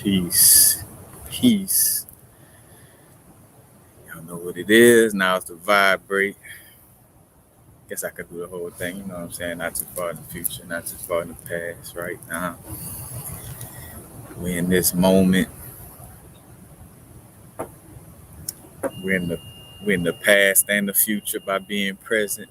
Peace. Peace. Y'all know what it is. Now it's the vibrate. Guess I could do the whole thing, you know what I'm saying? Not too far in the future, not too far in the past, right now. We're in this moment. We're in the we're in the past and the future by being present.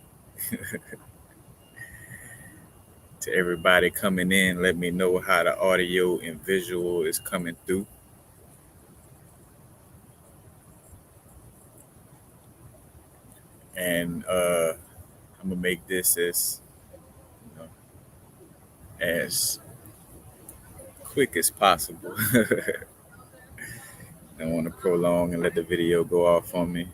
To everybody coming in, let me know how the audio and visual is coming through. And I'm gonna make this you know, as quick as possible. Don't want to prolong and let the video go off on me.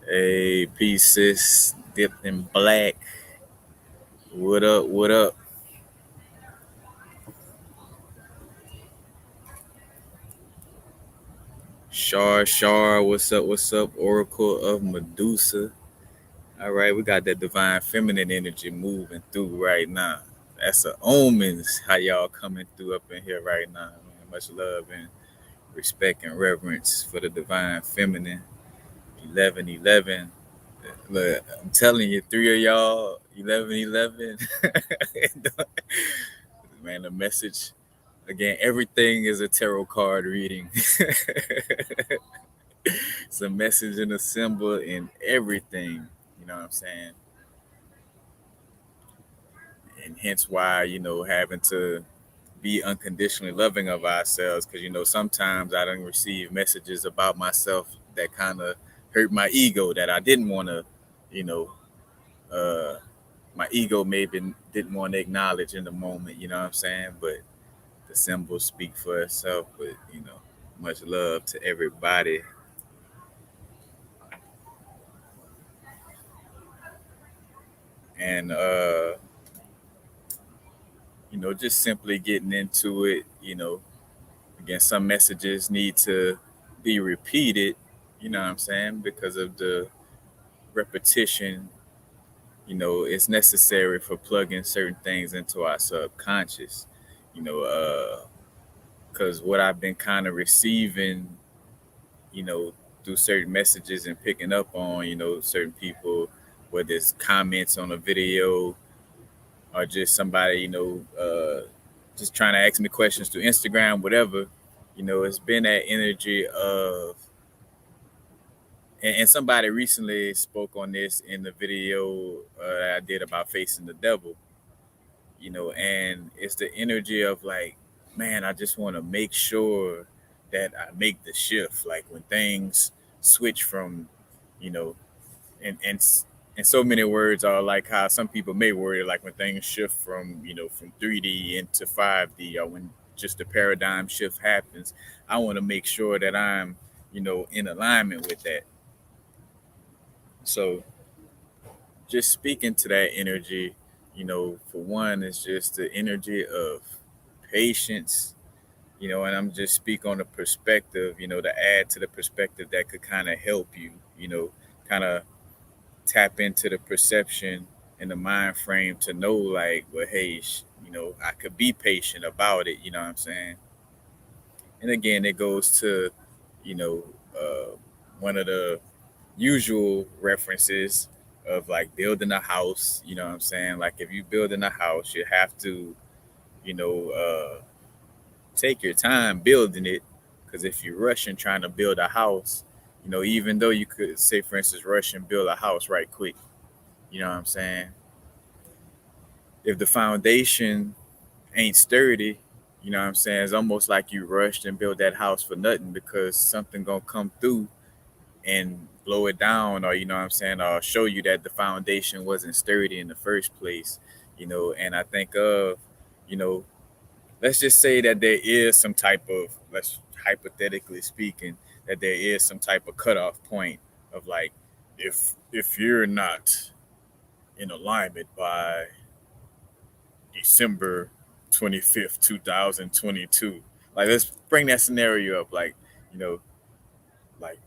Hey, pieces dipped in black. What up? What up? Shar, what's up? What's up? Oracle of Medusa. All right, we got that divine feminine energy moving through right now. That's the omens. How y'all coming through up in here right now? Man, much love and respect and reverence for the divine feminine. 1111. Look, I'm telling you, three of y'all, 1111. Man, the message again, everything is a tarot card reading. It's a message and a symbol in everything. You know what I'm saying? And hence why, having to be unconditionally loving of ourselves. Because, sometimes I don't receive messages about myself that kind of hurt my ego that I didn't want to, you know, uh, my ego maybe didn't want to acknowledge in the moment. You know what I'm saying? But the symbols speak for itself. But, much love to everybody. And just simply getting into it, again, some messages need to be repeated, you know what I'm saying, because of the repetition, it's necessary for plugging certain things into our subconscious, you know, because what I've been kind of receiving, you know, through certain messages and picking up on, certain people, whether it's comments on a video or just somebody, just trying to ask me questions through Instagram, whatever, it's been that energy of, and somebody recently spoke on this in the video I did about facing the devil, and it's the energy of like, man, I just want to make sure that I make the shift, like when things switch from, you know, and so many words are like how some people may word it, like when things shift from from 3D into 5D, or when just the paradigm shift happens. I want to make sure that I'm in alignment with that. So just speaking to that energy, for one, it's just the energy of patience, and I'm just speak on the perspective, to add to the perspective that could kind of help you, kind of tap into the perception and the mind frame to know like, well, hey, I could be patient about it, you know what I'm saying? And again, it goes to, you know, one of the usual references of like building a house, you know what I'm saying? Like if you building a house, you have to, you know, take your time building it. Because if you're rushing trying to build a house, even though you could say, for instance, rush and build a house right quick, you know what I'm saying? If the foundation ain't sturdy, you know what I'm saying? It's almost like you rushed and built that house for nothing because something gonna come through and blow it down, or you know what I'm saying, or show you that the foundation wasn't sturdy in the first place, and I think of, you know, let's just say that there is some type of, let's hypothetically speaking, that there is some type of cutoff point of like, if you're not in alignment by December 25th, 2022. Like, let's bring that scenario up. Like, you know, like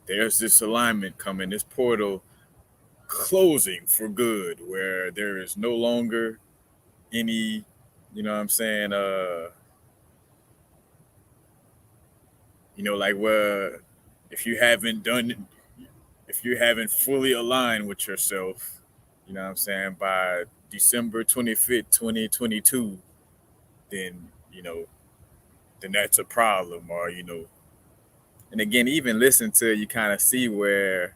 there's this alignment coming, this portal closing for good, where there is no longer any, you know what I'm saying, like where if you haven't done, if you haven't fully aligned with yourself, you know what I'm saying, by December 25th, 2022, then, then that's a problem. Or, and again, even listen to it, you kind of see where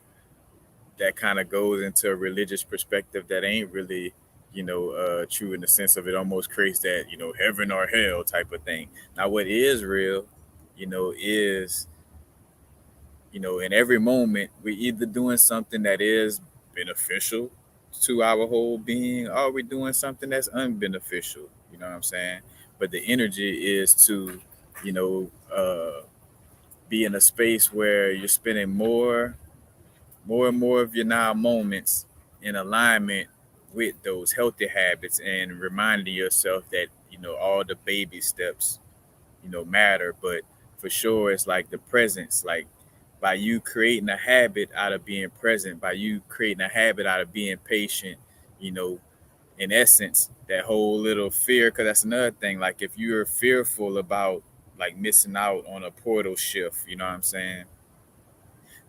that kind of goes into a religious perspective that ain't really, true, in the sense of it almost creates that, heaven or hell type of thing. Now, what is real, is, in every moment, we're either doing something that is beneficial to our whole being, or we're doing something that's unbeneficial. You know what I'm saying? But the energy is to, you know, be in a space where you're spending more and more of your now moments in alignment with those healthy habits, and reminding yourself that, all the baby steps, matter. But for sure, it's like the presence, like by you creating a habit out of being present, by you creating a habit out of being patient, you know, in essence, that whole little fear, because that's another thing. Like if you're fearful about like missing out on a portal shift, you know what I'm saying?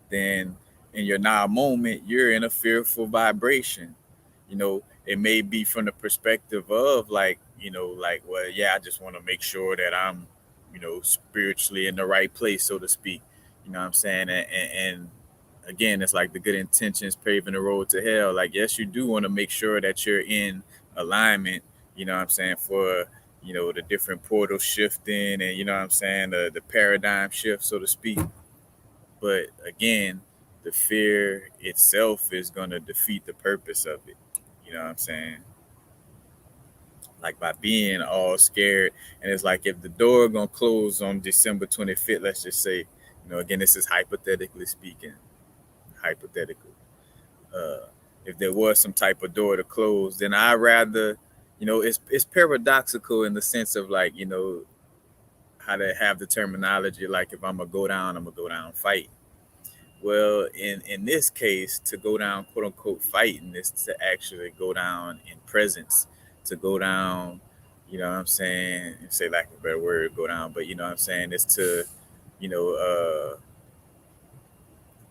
Then in your now moment, you're in a fearful vibration. It may be from the perspective of like, like, well, yeah, I just want to make sure that I'm, spiritually in the right place, so to speak. You know what I'm saying? And again, it's like the good intentions paving the road to hell. Like, yes, you do want to make sure that you're in alignment, you know what I'm saying, for, the different portal shifting, and, you know what I'm saying, the paradigm shift, so to speak. But again, the fear itself is going to defeat the purpose of it. You know what I'm saying? Like by being all scared. And it's like if the door going to close on December 25th, let's just say, again, this is hypothetically speaking, hypothetical. Uh, if there was some type of door to close, then I rather, it's paradoxical in the sense of like, how to have the terminology. Like if I'm going to go down, I'm going to go down fight. Well, in this case, to go down, quote unquote, fighting is to actually go down in presence, to go down, you know what I'm saying? Say like a better word, go down, but you know what I'm saying? It's to, you know,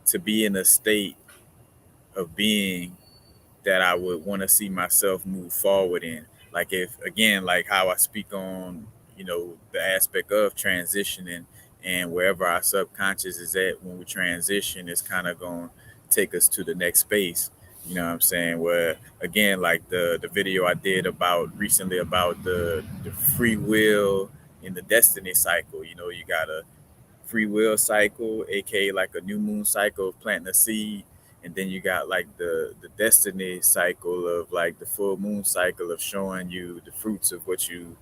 to be in a state of being that I would want to see myself move forward in. Like if again, like how I speak on, the aspect of transitioning, and wherever our subconscious is at when we transition, it's kind of going to take us to the next space. You know what I'm saying? Where again, like the video I did about recently about the free will in the destiny cycle. You got a free will cycle, aka like a new moon cycle of planting a seed, and then you got like the destiny cycle of like the full moon cycle of showing you the fruits of what you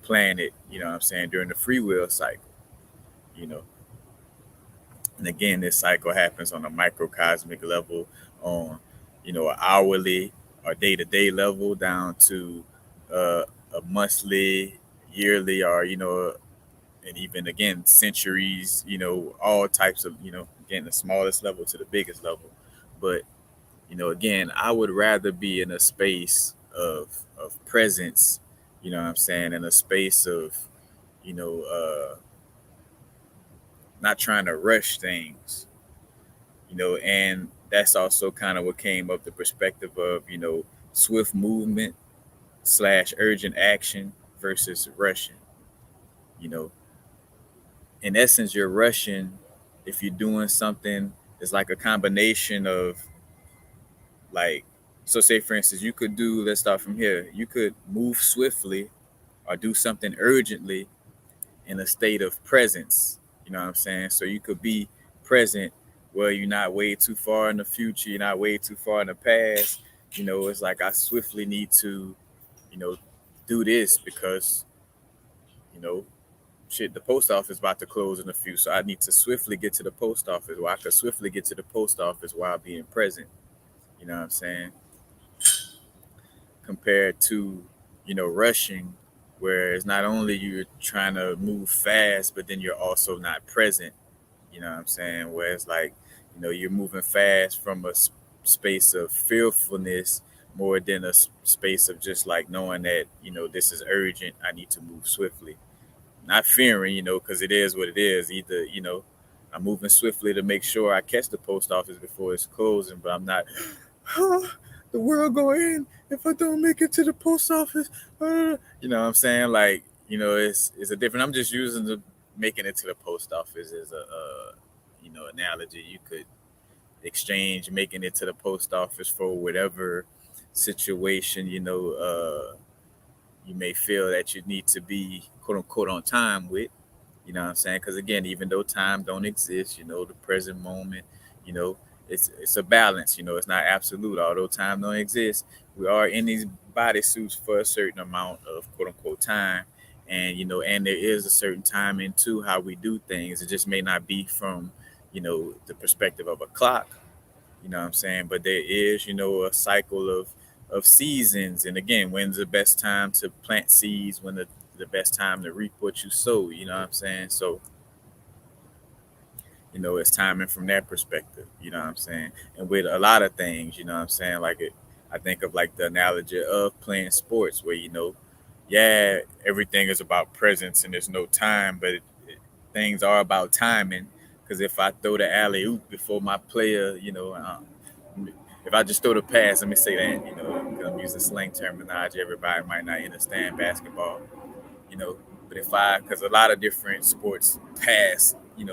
planted. You know what I'm saying, during the free will cycle. You know, and again, this cycle happens on a microcosmic level, on an hourly or day to day level, down to a monthly, yearly, or and even again centuries, all types of, again, the smallest level to the biggest level. But again, I would rather be in a space of presence, you know what I'm saying, in a space of, you know uh not trying to rush things, and that's also kind of what came up, the perspective of, swift movement slash urgent action versus rushing. you know in essence, you're rushing if you're doing something. It's like a combination of, like, so say for instance, you could do, let's start from here, you could move swiftly or do something urgently in a state of presence. You know what I'm saying? So you could be present where you're not way too far in the future, you're not way too far in the past. It's like I swiftly need to, you know, do this because, you know, shit, the post office about to close in a few, so I need to swiftly get to the post office. Well, I could swiftly get to the post office while being present. You know what I'm saying? Compared to, rushing, where it's not only you're trying to move fast, but then you're also not present. You know what I'm saying? Where it's like, you're moving fast from a space of fearfulness, more than a space of just like knowing that this is urgent. I need to move swiftly, not fearing, because it is what it is. Either I'm moving swiftly to make sure I catch the post office before it's closing, but I'm not. The world going in if I don't make it to the post office. You know what I'm saying? Like, it's a different. I'm just using the making it to the post office as a analogy. You could exchange making it to the post office for whatever situation you may feel that you need to be quote unquote on time with. You know what I'm saying? Because again, even though time don't exist, the present moment, you know, it's a balance. It's not absolute. Although time don't exist, we are in these bodysuits for a certain amount of quote unquote time, and and there is a certain timing to how we do things. It just may not be from the perspective of a clock. You know what I'm saying? But there is a cycle of seasons, and again, when's the best time to plant seeds? When the best time to reap what you sow? You know what I'm saying? So it's timing from that perspective, you know what I'm saying? And with a lot of things, you know what I'm saying? Like I think of like the analogy of playing sports where, yeah, everything is about presence and there's no time, but things are about timing. Because if I throw the alley oop before my player, if I just throw the pass, let me say that, 'cause I'm using slang terminology, everybody might not understand basketball, you know. But if because a lot of different sports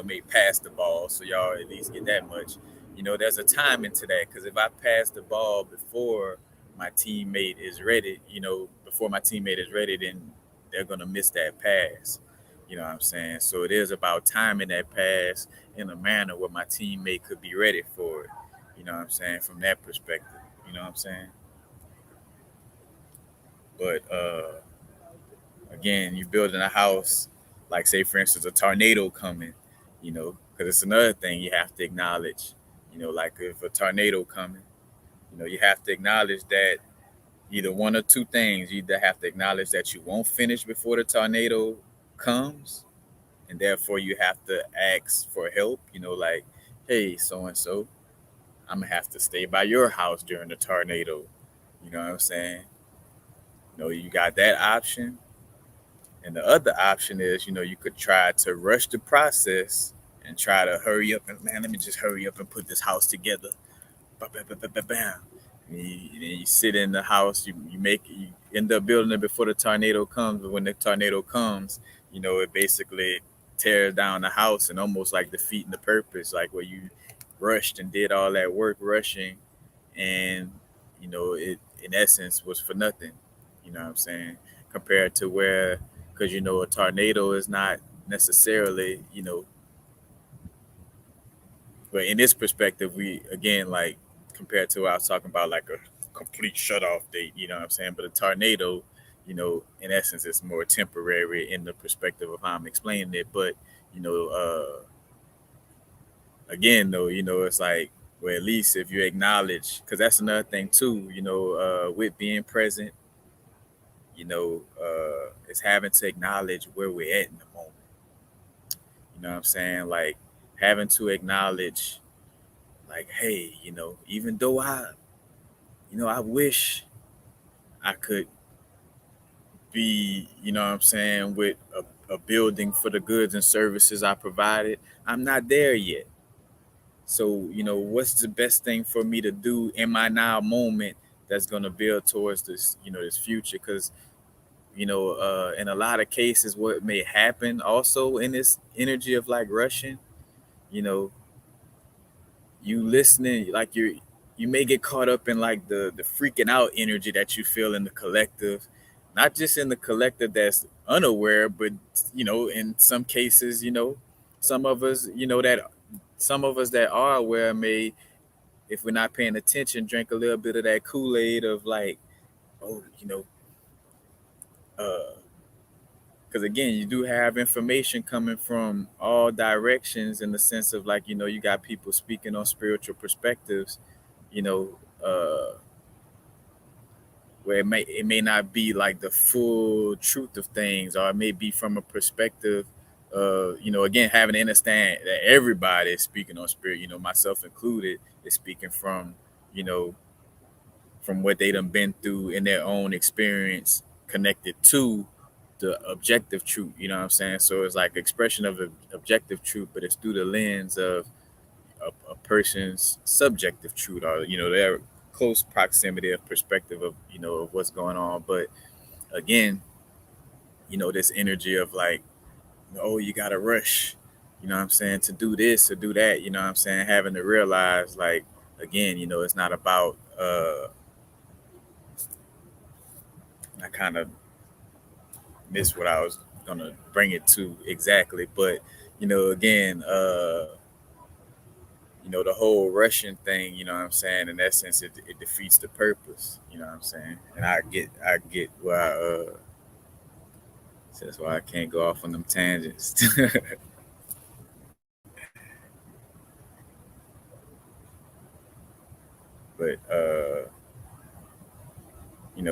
may pass the ball, so y'all at least get that much. There's a time into that because if I pass the ball before my teammate is ready, then they're gonna miss that pass. You know what I'm saying? So it is about timing that pass in a manner where my teammate could be ready for it. You know what I'm saying? From that perspective, you know what I'm saying? But again, you're building a house, like say for instance, a tornado coming, because it's another thing you have to acknowledge. Like if a tornado coming, you have to acknowledge that either one or two things. You either have to acknowledge that you won't finish before the tornado comes, and therefore you have to ask for help. Like, hey, so and so, I'm gonna have to stay by your house during the tornado. You know what I'm saying? You got that option. And the other option is, you could try to rush the process and try to hurry up and man, let me just hurry up and put this house together. Bam, bam, bam, bam, bam, bam. You sit in the house, you end up building it before the tornado comes. But when the tornado comes, it basically tears down the house and almost like defeating the purpose, like where you rushed and did all that work rushing, and it in essence was for nothing. You know what I'm saying? Compared to where, because a tornado is not necessarily, but in this perspective, we again like compared to what I was talking about, like a complete shut off date. You know what I'm saying? But a tornado, in essence, is more temporary in the perspective of how I'm explaining it. But you know, again, though, it's like, well, at least if you acknowledge, because that's another thing too. With being present, is having to acknowledge where we're at in the moment. You know what I'm saying? Like having to acknowledge, like, hey, even though I wish I could be, what I'm saying, with a building for the goods and services I provided, I'm not there yet. So, what's the best thing for me to do in my now moment that's going to build towards this future? Because, in a lot of cases, what may happen also in this energy of like rushing, you know, you listening, like you may get caught up in like the freaking out energy that you feel in the collective, not just in the collective that's unaware, but in some cases, some of us, that some of us that are aware may, if we're not paying attention, drink a little bit of that Kool-Aid of like, oh, because again, you do have information coming from all directions in the sense of like, you got people speaking on spiritual perspectives, you know, where it may not be like the full truth of things, or it may be from a perspective again, having to understand that everybody is speaking on spirit, myself included, is speaking you know from what they done been through in their own experience connected to the objective truth. You know what I'm saying? So it's like expression of objective truth, but it's through the lens of a person's subjective truth, or their close proximity of perspective of of what's going on. But again, this energy of like, oh, you gotta rush, you know what I'm saying, to do this or do that, you know what I'm saying, having to realize like, again, it's not about I kind of missed what I was gonna bring it to exactly, but again, the whole Russian thing, you know what I'm saying, in essence it defeats the purpose, you know what I'm saying. And I get why so that's why I can't go off on them tangents. But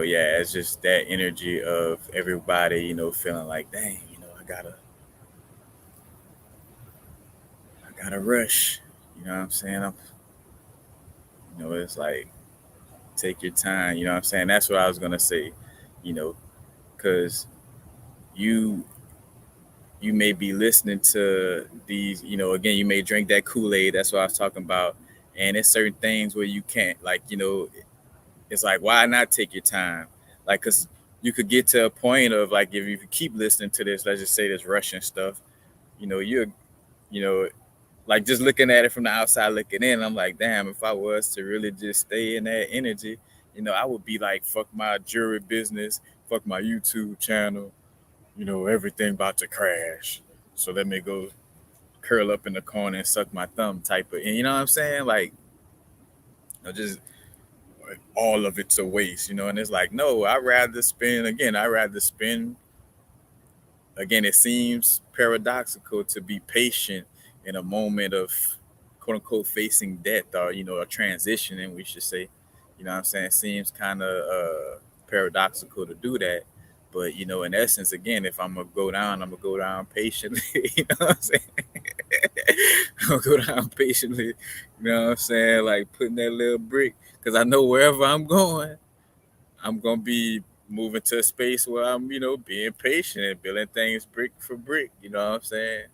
yeah, it's just that energy of everybody, feeling like, dang, I gotta rush. You know what I'm saying? It's like take your time. You know what I'm saying? That's what I was gonna say. You know, because you you may be listening to these. Again, you may drink that Kool-Aid. That's what I was talking about. And it's certain things where you can't, like, it's like, why not take your time? Like, cause you could get to a point of like, if you keep listening to this, let's just say this Russian stuff, you're, you know, like just looking at it from the outside looking in, I'm like, damn, if I was to really just stay in that energy, I would be like, fuck my jewelry business, fuck my YouTube channel, everything about to crash. So let me go curl up in the corner and suck my thumb type of, and you know what I'm saying? Like, just all of it's a waste, and it's like, no, I'd rather spend again, it seems paradoxical to be patient in a moment of quote unquote facing death, or a transition, and we should say, what I'm saying, it seems kind of paradoxical to do that. But in essence, again, if I'm gonna go down, I'm gonna go down patiently. You know what I'm saying? I'm gonna go down patiently. You know what I'm saying? Like putting that little brick, because I know wherever I'm going, I'm gonna be moving to a space where I'm, being patient and building things brick for brick. You know what I'm saying?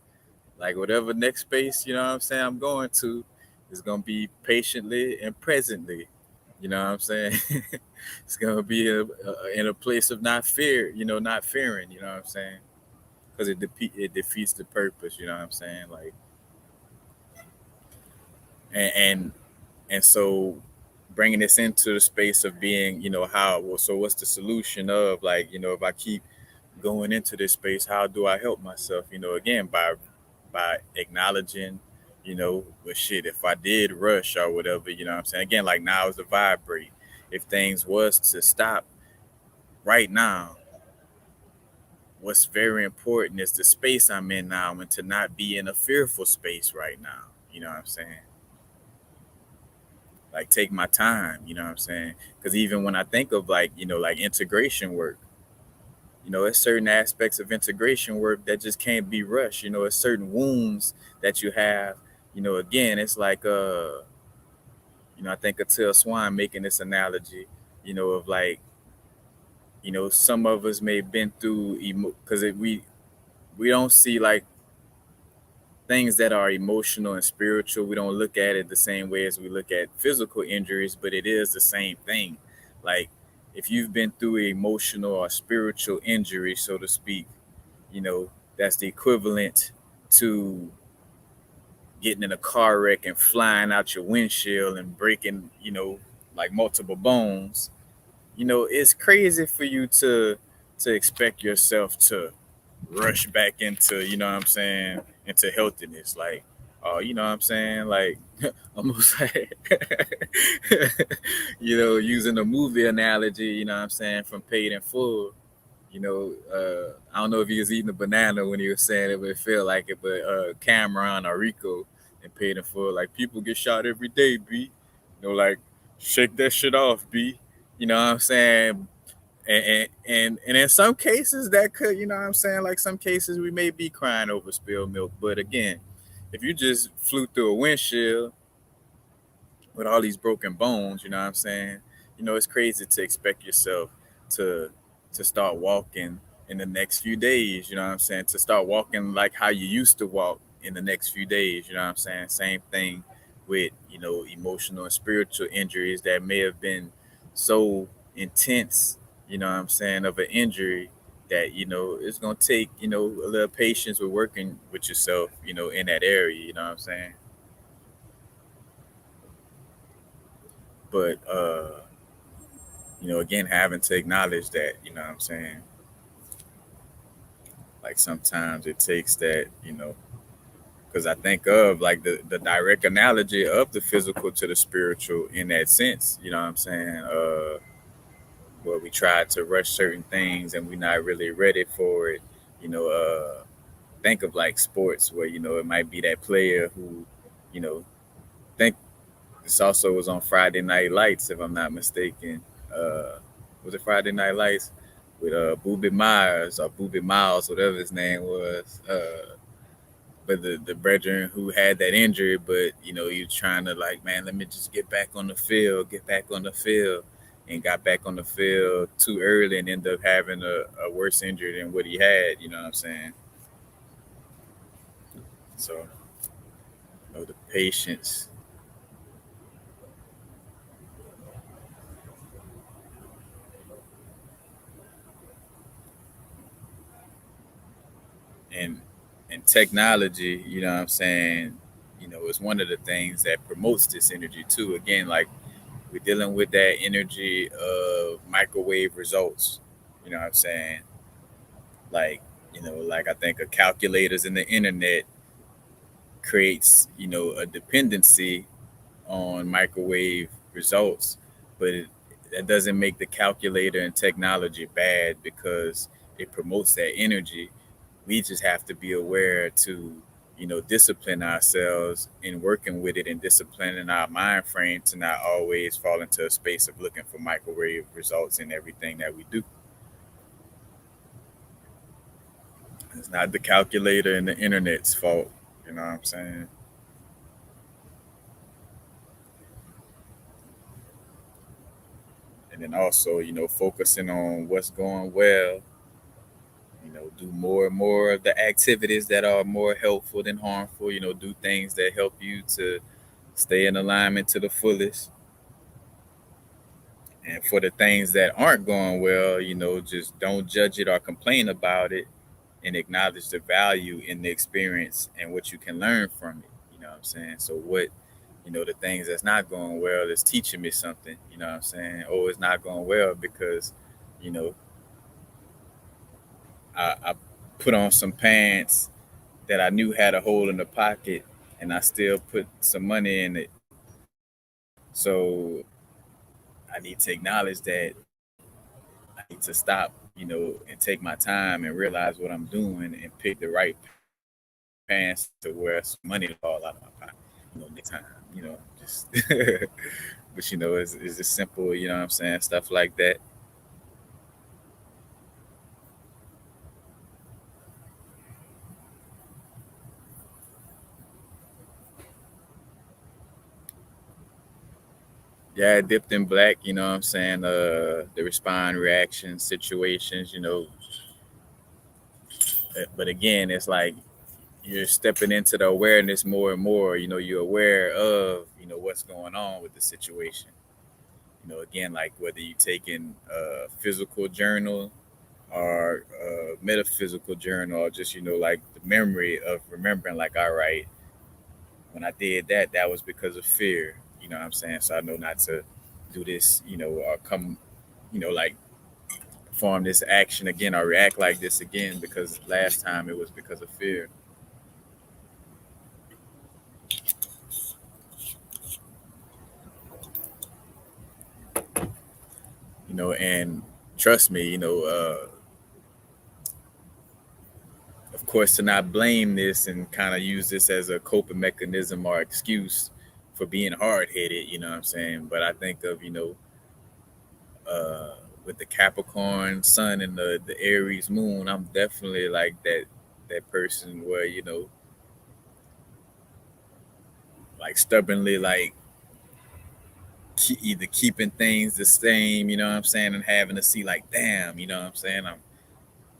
Like whatever next space, you know what I'm saying, I'm going to is gonna be patiently and presently. You know what I'm saying? It's gonna be in a place of not fear, not fearing. You know what I'm saying? Because it defeats the purpose. You know what I'm saying? Like, and and so bringing this into the space of being, how, well, so what's the solution of, like, if I keep going into this space, how do I help myself, again, by acknowledging, but shit, if I did rush or whatever, what I'm saying, again, like, now is the vibrate. If things was to stop right now, what's very important is the space I'm in now, and to not be in a fearful space right now. You know what I'm saying? Like, take my time, you know what I'm saying? Because even when I think of, like, like integration work, it's certain aspects of integration work that just can't be rushed. It's certain wounds that you have. Again, it's like I think of Till Swan making this analogy, of like, some of us may have been through because we don't see like things that are emotional and spiritual. We don't look at it the same way as we look at physical injuries, but it is the same thing. Like, if you've been through an emotional or spiritual injury, so to speak, that's the equivalent to getting in a car wreck and flying out your windshield and breaking, like multiple bones. It's crazy for you to expect yourself to rush back into, what I'm saying, into healthiness. Like, you know what I'm saying? Like, almost like, using a movie analogy, what I'm saying, from Paid in Full. I don't know if he was eating a banana when he was saying it, but it felt like it. But Cameron or Rico and Paid in Full, like, people get shot every day, B. Like, shake that shit off, B. You know what I'm saying? And in some cases that could, what I'm saying, like some cases we may be crying over spilled milk. But again, if you just flew through a windshield with all these broken bones, you know what I'm saying, it's crazy to expect yourself to to start walking in the next few days. You know what I'm saying? To start walking like how you used to walk in the next few days. You know what I'm saying? Same thing with emotional and spiritual injuries that may have been so intense. You know what I'm saying, of an injury that it's gonna take a little patience with working with yourself. In that area. You know what I'm saying? But again, having to acknowledge that, what I'm saying, like sometimes it takes that, because I think of like the direct analogy of the physical to the spiritual in that sense, you know what I'm saying? Where we try to rush certain things and we're not really ready for it, you know, think of like sports where, it might be that player who, you know, think this also was on Friday Night Lights, if I'm not mistaken. Was it Friday Night Lights with Booby Myers or Booby Miles, whatever his name was? But the brethren who had that injury, but he was trying to like, man, let me just get back on the field, and got back on the field too early and ended up having a worse injury than what he had. You know what I'm saying? So, the patience and technology, you know what I'm saying, is one of the things that promotes this energy too. Again, like we're dealing with that energy of microwave results. You know what I'm saying? Like, like I think of calculators in the internet creates, a dependency on microwave results, but that doesn't make the calculator and technology bad because it promotes that energy. We just have to be aware to discipline ourselves in working with it and disciplining our mind frame to not always fall into a space of looking for microwave results in everything that we do. It's not the calculator and the internet's fault. You know what I'm saying? And then also, focusing on what's going well. Do more and more of the activities that are more helpful than harmful. Do things that help you to stay in alignment to the fullest. And for the things that aren't going well, just don't judge it or complain about it, and acknowledge the value in the experience and what you can learn from it. You know what I'm saying? So what, the things that's not going well is teaching me something. You know what I'm saying? Oh, it's not going well because, you know, I put on some pants that I knew had a hole in the pocket, and I still put some money in it. So I need to acknowledge that I need to stop, and take my time and realize what I'm doing and pick the right pants to where some money fall out of my pocket. Next time, just, but it's just simple, you know what I'm saying? Stuff like that. Yeah, dipped in black, you know what I'm saying? The respond reaction situations, but again, it's like you're stepping into the awareness more and more. You're aware of what's going on with the situation. Again, like whether you taking a physical journal or a metaphysical journal, or just like the memory of remembering, like, all right, when I did that, that was because of fear. You know what I'm saying? So I know not to do this, or come, like perform this action again or react like this again because last time it was because of fear. And trust me, of course, to not blame this and kind of use this as a coping mechanism or excuse for being hard headed, you know what I'm saying? But I think of, with the Capricorn sun and the Aries moon, I'm definitely like that person where, like stubbornly like either keeping things the same, you know what I'm saying, and having to see like, damn, you know what I'm saying, I'm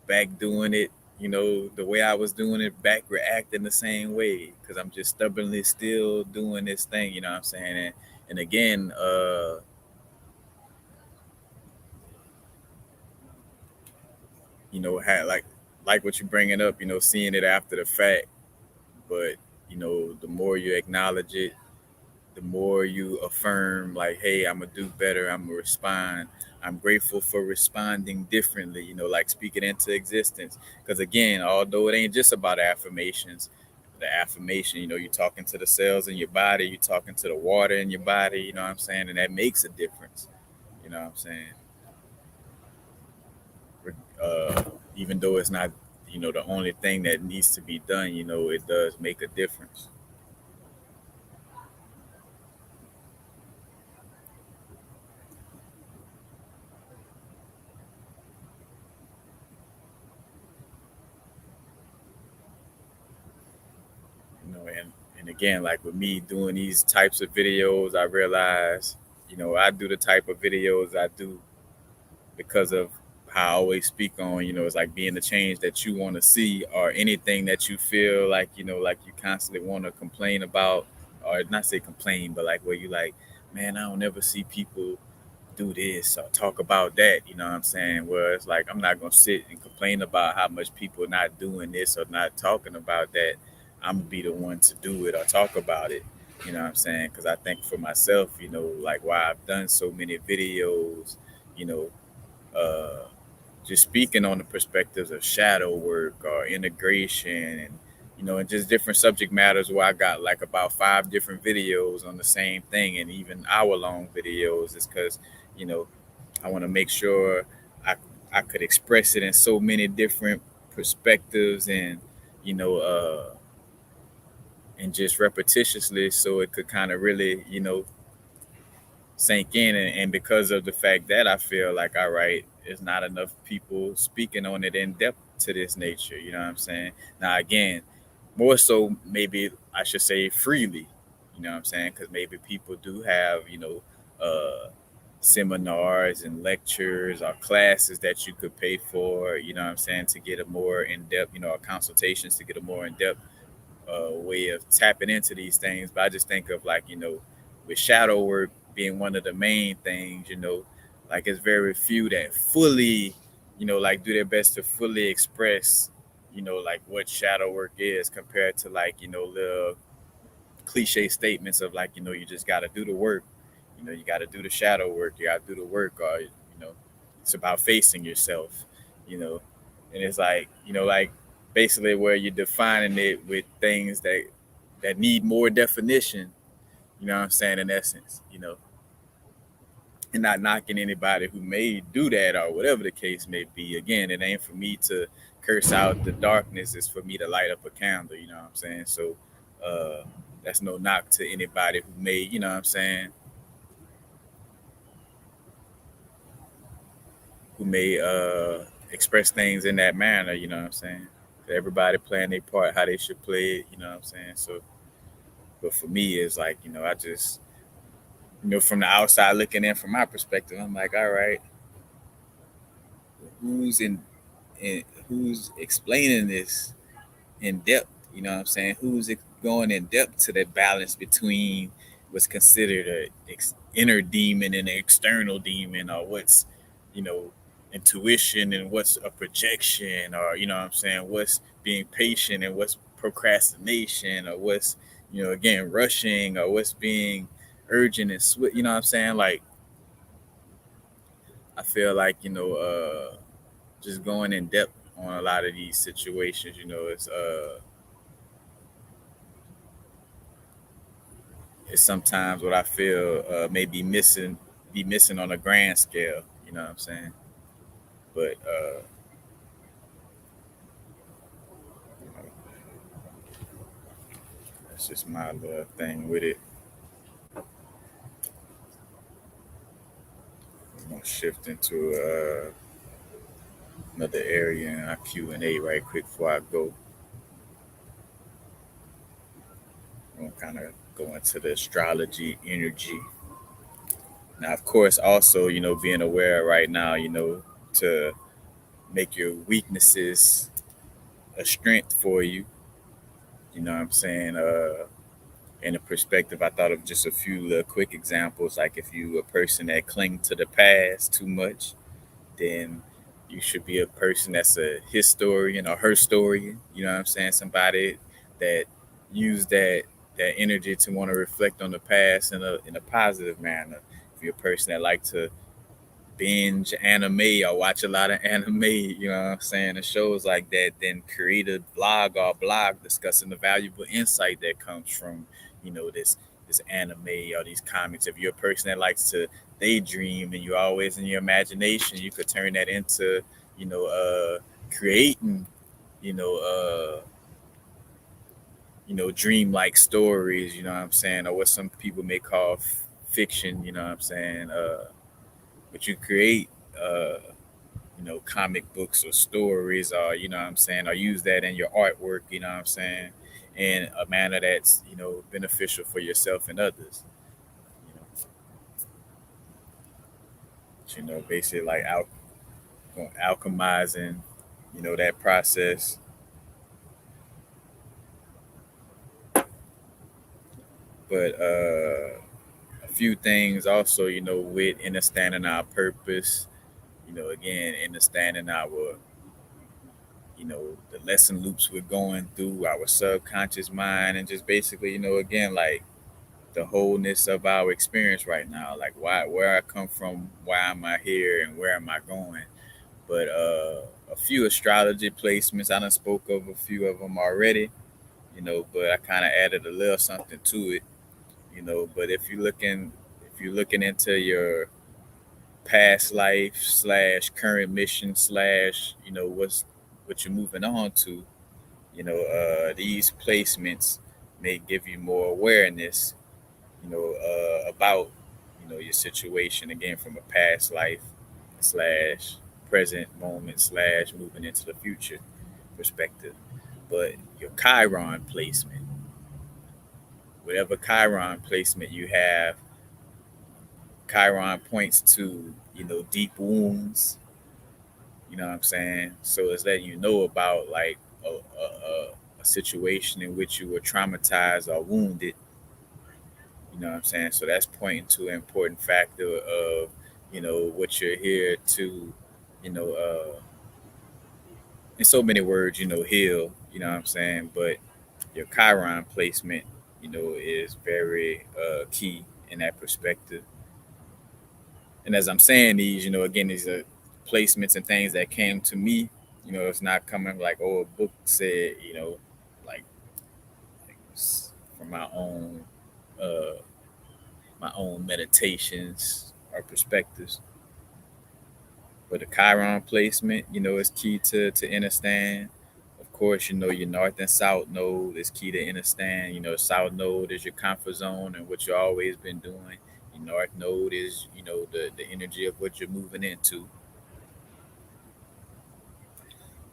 back doing it, the way I was doing it, back reacting the same way because I'm just stubbornly still doing this thing, you know what I'm saying, and again, like what you're bringing up, seeing it after the fact, but the more you acknowledge it, the more you affirm, like, hey, I'm gonna do better, I'm gonna respond, I'm grateful for responding differently, like speak it into existence. Because again, although it ain't just about affirmations, the affirmation, you're talking to the cells in your body, you're talking to the water in your body, you know what I'm saying, and that makes a difference, you know what I'm saying. uh, Even though it's not, the only thing that needs to be done, it does make a difference. And again, like with me doing these types of videos, I realize, I do the type of videos I do because of how I always speak on, it's like being the change that you want to see, or anything that you feel like, like you constantly want to complain about, or not say complain, but like where you like, man, I don't ever see people do this or talk about that, you know what I'm saying? Where it's like, I'm not going to sit and complain about how much people not doing this or not talking about that. I'm going to be the one to do it or talk about it, you know what I'm saying? Because I think for myself, like why I've done so many videos, you know, uh, just speaking on the perspectives of shadow work or integration, and just different subject matters, where I got like about 5 different videos on the same thing, and even hour long videos, is because you know I want to make sure I I could express it in so many different perspectives, you know uh and just repetitiously, so it could kind of really sink in, and because of the fact that I feel like, all right, there's not enough people speaking on it in depth to this nature, you know what I'm saying? Now again, more so maybe I should say freely, you know what I'm saying? Because maybe people do have, seminars and lectures or classes that you could pay for, you know what I'm saying, to get a more in-depth, or consultations to get a more in-depth way of tapping into these things. But I just think of, like, with shadow work being one of the main things, like it's very few that fully, like do their best to fully express, like what shadow work is, compared to, like, the cliche statements of, like, you just got to do the work, you got to do the shadow work, you got to do the work, or, it's about facing yourself, you know, and it's like, like basically where you're defining it with things that need more definition, you know what I'm saying, in essence, and not knocking anybody who may do that or whatever the case may be. Again, it ain't for me to curse out the darkness, it's for me to light up a candle, you know what I'm saying? So uh that's no knock to anybody who may, you know what I'm saying, who may express things in that manner, you know what I'm saying? Everybody playing their part how they should play it, you know what I'm saying? So but for me, it's like, I just, from the outside looking in, from my perspective, I'm like, all right, who's who's explaining this in depth? You know what I'm saying? Going in depth to that balance between what's considered a inner demon and an external demon, or what's, you know, intuition and what's a projection, or, you know what I'm saying, what's being patient and what's procrastination, or what's, again, rushing, or what's being urgent and swift. You know what I'm saying? Like, I feel like, just going in depth on a lot of these situations, it's sometimes what I feel may be missing on a grand scale. You know what I'm saying? But that's just my little thing with it. I'm gonna shift into another area in our Q&A right quick before I go. I'm gonna kind of go into the astrology energy. Now, of course, also, being aware right now, to make your weaknesses a strength for you. You know what I'm saying? In a perspective, I thought of just a few little quick examples. Like if you a person that cling to the past too much, then you should be a person that's a historian or historian. You know what I'm saying? Somebody that use that energy to want to reflect on the past in a positive manner. If you're a person that like to binge anime or watch a lot of anime, you know what I'm saying, and shows like that, then create a vlog or blog discussing the valuable insight that comes from, this anime or these comics. If you're a person that likes to daydream and you're always in your imagination, you could turn that into, creating, you know, dream-like stories, you know what I'm saying, or what some people may call fiction, you know what I'm saying, but you create uh comic books or stories, or you know what I'm saying, or use that in your artwork, you know what I'm saying, in a manner that's beneficial for yourself and others. Basically like alchemizing, that process. But a few things also, with understanding our purpose, again, understanding our the lesson loops we're going through, our subconscious mind, and just basically, again, like the wholeness of our experience right now, like where I come from, why am I here, and where am I going. But a few astrology placements, I done spoke of a few of them already, but I kind of added a little something to it, but if you're looking into your past life slash current mission slash what you're moving on to, these placements may give you more awareness, about your situation, again, from a past life slash present moment slash moving into the future perspective. But your Chiron placement, whatever Chiron placement you have, Chiron points to deep wounds. You know what I'm saying? So it's letting you know about like a situation in which you were traumatized or wounded. You know what I'm saying? So that's pointing to an important factor of what you're here to, you know in so many words, heal. You know what I'm saying? But your Chiron placement, is very key in that perspective. And as I'm saying these, again, these are placements and things that came to me. It's not coming like, oh, a book said, like from uh, my own meditations or perspectives. But the Chiron placement, is key to understand. Of course, your north and south node is key to understand. South node is your comfort zone and what you've always been doing. Your north node is, the energy of what you're moving into.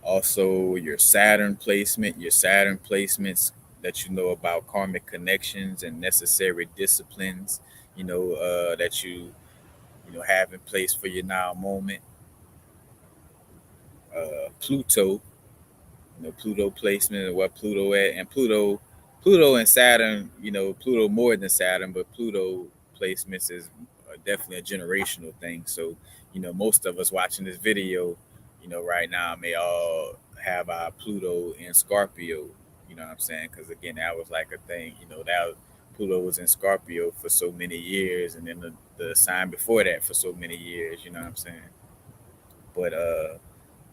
Also, your Saturn placements that about karmic connections and necessary disciplines, that have in place for your now moment. Pluto, Pluto placement and what Pluto at, and Pluto and Saturn, Pluto more than Saturn, but Pluto placements is definitely a generational thing. So, most of us watching this video, right now may all have our Pluto in Scorpio. You know what I'm saying? Because again, that was like a thing. That Pluto was in Scorpio for so many years, and then the sign before that for so many years. You know what I'm saying? But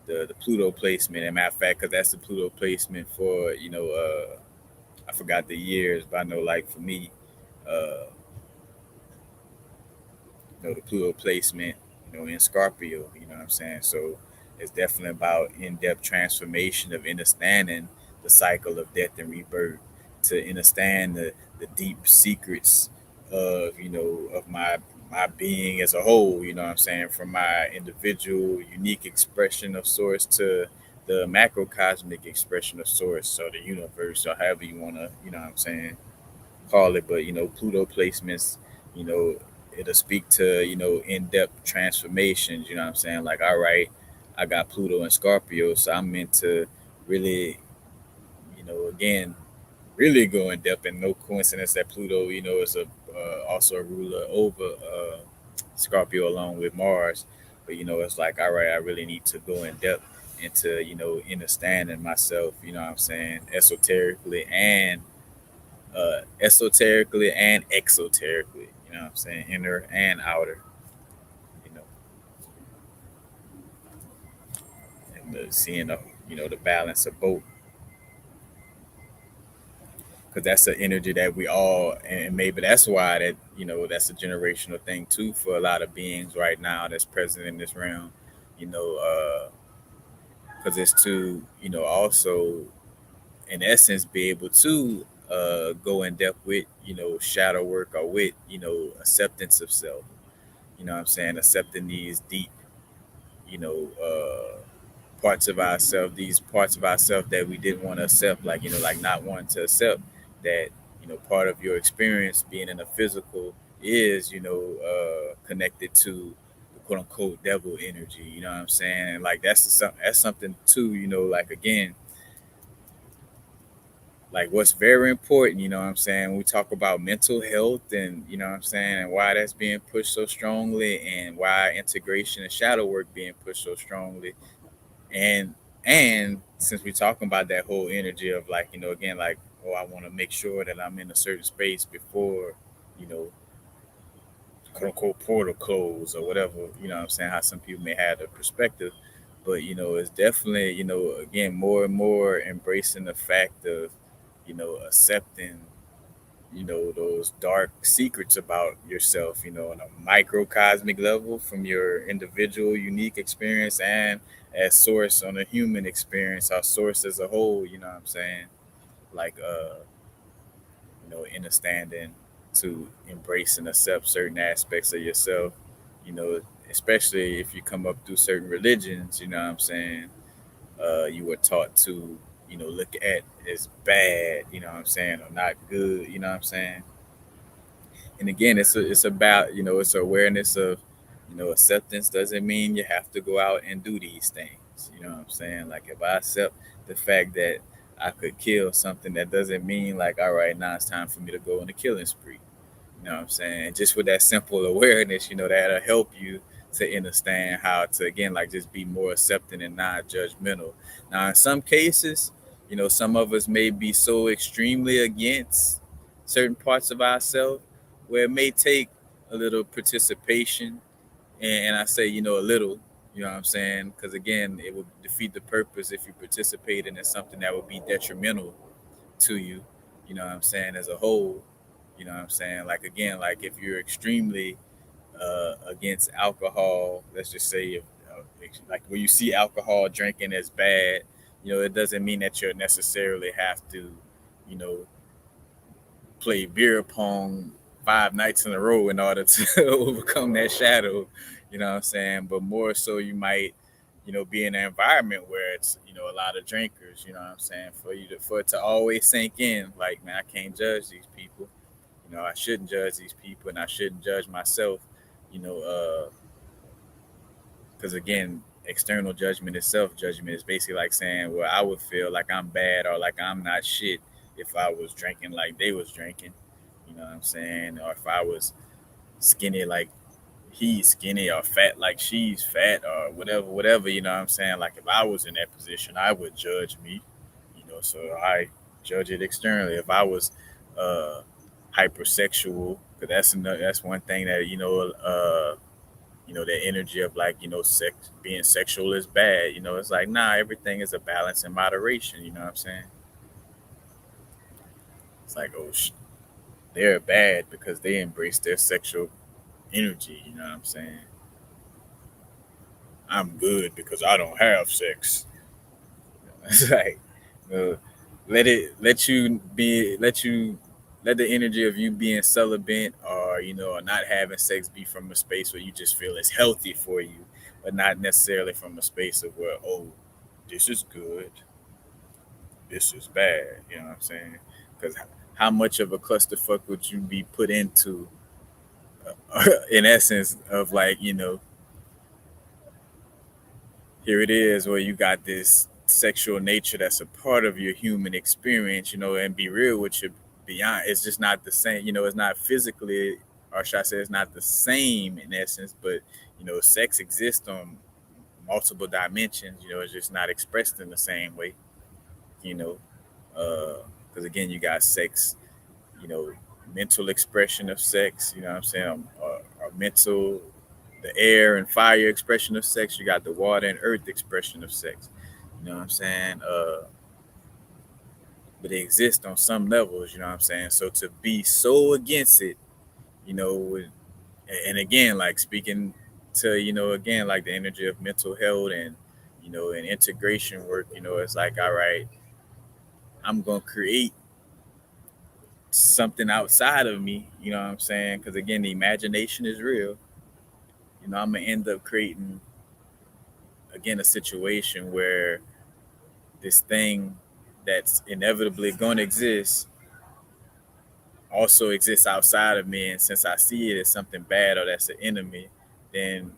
the Pluto placement. And matter of fact, because that's the Pluto placement for I forgot the years, but I know like for me, uh, the Pluto placement, in Scorpio. You know what I'm saying? So it's definitely about in-depth transformation of understanding the cycle of death and rebirth, to understand the deep secrets of of my being as a whole. You know what I'm saying? From my individual unique expression of source to the macrocosmic expression of source, or the universe, or however you want to, what I'm saying, call it. But Pluto placements, you know it'll speak to, in-depth transformations. You know what I'm saying? Like, all right, I got Pluto and Scorpio, so I'm meant to really, again, really go in depth. And no coincidence that Pluto, is also a ruler over Scorpio along with Mars. But it's like, all right, I really need to go in depth into, understanding myself. You know what I'm saying? Esoterically and exoterically. You know what I'm saying? Inner and outer. You know, and seeing the balance of both, because that's an energy that we all, and maybe that's why that that's a generational thing too for a lot of beings right now that's present in this realm. You know, because it's to also in essence be able to go in depth with shadow work, or with acceptance of self. You know what I'm saying? Accepting these deep, you know, parts of ourselves, these parts of ourselves that we didn't want to accept, like, like not wanting to accept that, part of your experience being in a physical is, connected to the quote unquote devil energy. You know what I'm saying? And like that's something too, like again, like what's very important, you know what I'm saying, when we talk about mental health, and you know what I'm saying, and why that's being pushed so strongly, and why integration and shadow work being pushed so strongly. And since we're talking about that whole energy of like, again, like, oh, I want to make sure that I'm in a certain space before, you know, quote unquote portal close or whatever, you know what I'm saying, how some people may have the perspective. But, it's definitely, again, more and more embracing the fact of, accepting, those dark secrets about yourself, on a microcosmic level from your individual unique experience, and as source on a human experience, our source as a whole, you know what I'm saying? Like understanding to embrace and accept certain aspects of yourself, you know, especially if you come up through certain religions, you know what I'm saying? You were taught to, look at as bad, you know what I'm saying, or not good, you know what I'm saying? And again, it's about, it's awareness of, acceptance doesn't mean you have to go out and do these things. You know what I'm saying? Like if I accept the fact that I could kill something, that doesn't mean like, all right, now it's time for me to go on a killing spree. You know what I'm saying? Just with that simple awareness, that'll help you to understand how to, again, like just be more accepting and not judgmental. Now, in some cases, some of us may be so extremely against certain parts of ourselves where it may take a little participation. And I say, a little, you know what I'm saying? Because again, it would defeat the purpose if you participate in something that would be detrimental to you, you know what I'm saying, as a whole. You know what I'm saying? Like again, like if you're extremely against alcohol, let's just say, if, like where you see alcohol drinking as bad, it doesn't mean that you necessarily have to, you know, play beer pong 5 nights in a row in order to overcome that shadow. You know what I'm saying? But more so, you might, be in an environment where it's, a lot of drinkers. You know what I'm saying? For it to always sink in, like, man, I can't judge these people. I shouldn't judge these people, and I shouldn't judge myself. You know, because again, external judgment is self judgment. It's basically like saying, well, I would feel like I'm bad or like I'm not shit if I was drinking like they was drinking. You know what I'm saying? Or if I was skinny like he's skinny, or fat like she's fat, or whatever. You know what I'm saying? Like if I was in that position, I would judge me. So I judge it externally. If I was uh, hypersexual, because that's one thing that that energy of like sex being sexual is bad. It's like, nah, everything is a balance and moderation. You know what I'm saying? It's like, oh, they're bad because they embrace their sexual energy. You know what I'm saying? I'm good because I don't have sex. It's like, uh, let the energy of you being celibate, or or not having sex, be from a space where you just feel it's healthy for you, but not necessarily from a space of where, oh, this is good, this is bad. You know what I'm saying? Because how much of a clusterfuck would you be put into in essence of like, here it is where you got this sexual nature that's a part of your human experience, and be real with you, beyond, it's just not the same, it's not physically, or should I say it's not the same in essence, but sex exists on multiple dimensions, it's just not expressed in the same way, you know because again, you got sex, you know mental expression of sex, you know what I'm saying, a mental, the air and fire expression of sex. You got the water and earth expression of sex. You know what I'm saying? But they exist on some levels. You know what I'm saying? So to be so against it, with, and again, like speaking to, again, like the energy of mental health and, and integration work. It's like, all right, I'm gonna create something outside of me. You know what I'm saying? Because again, the imagination is real. I'm gonna end up creating again a situation where this thing that's inevitably going to exist also exists outside of me. And since I see it as something bad or that's an enemy, then,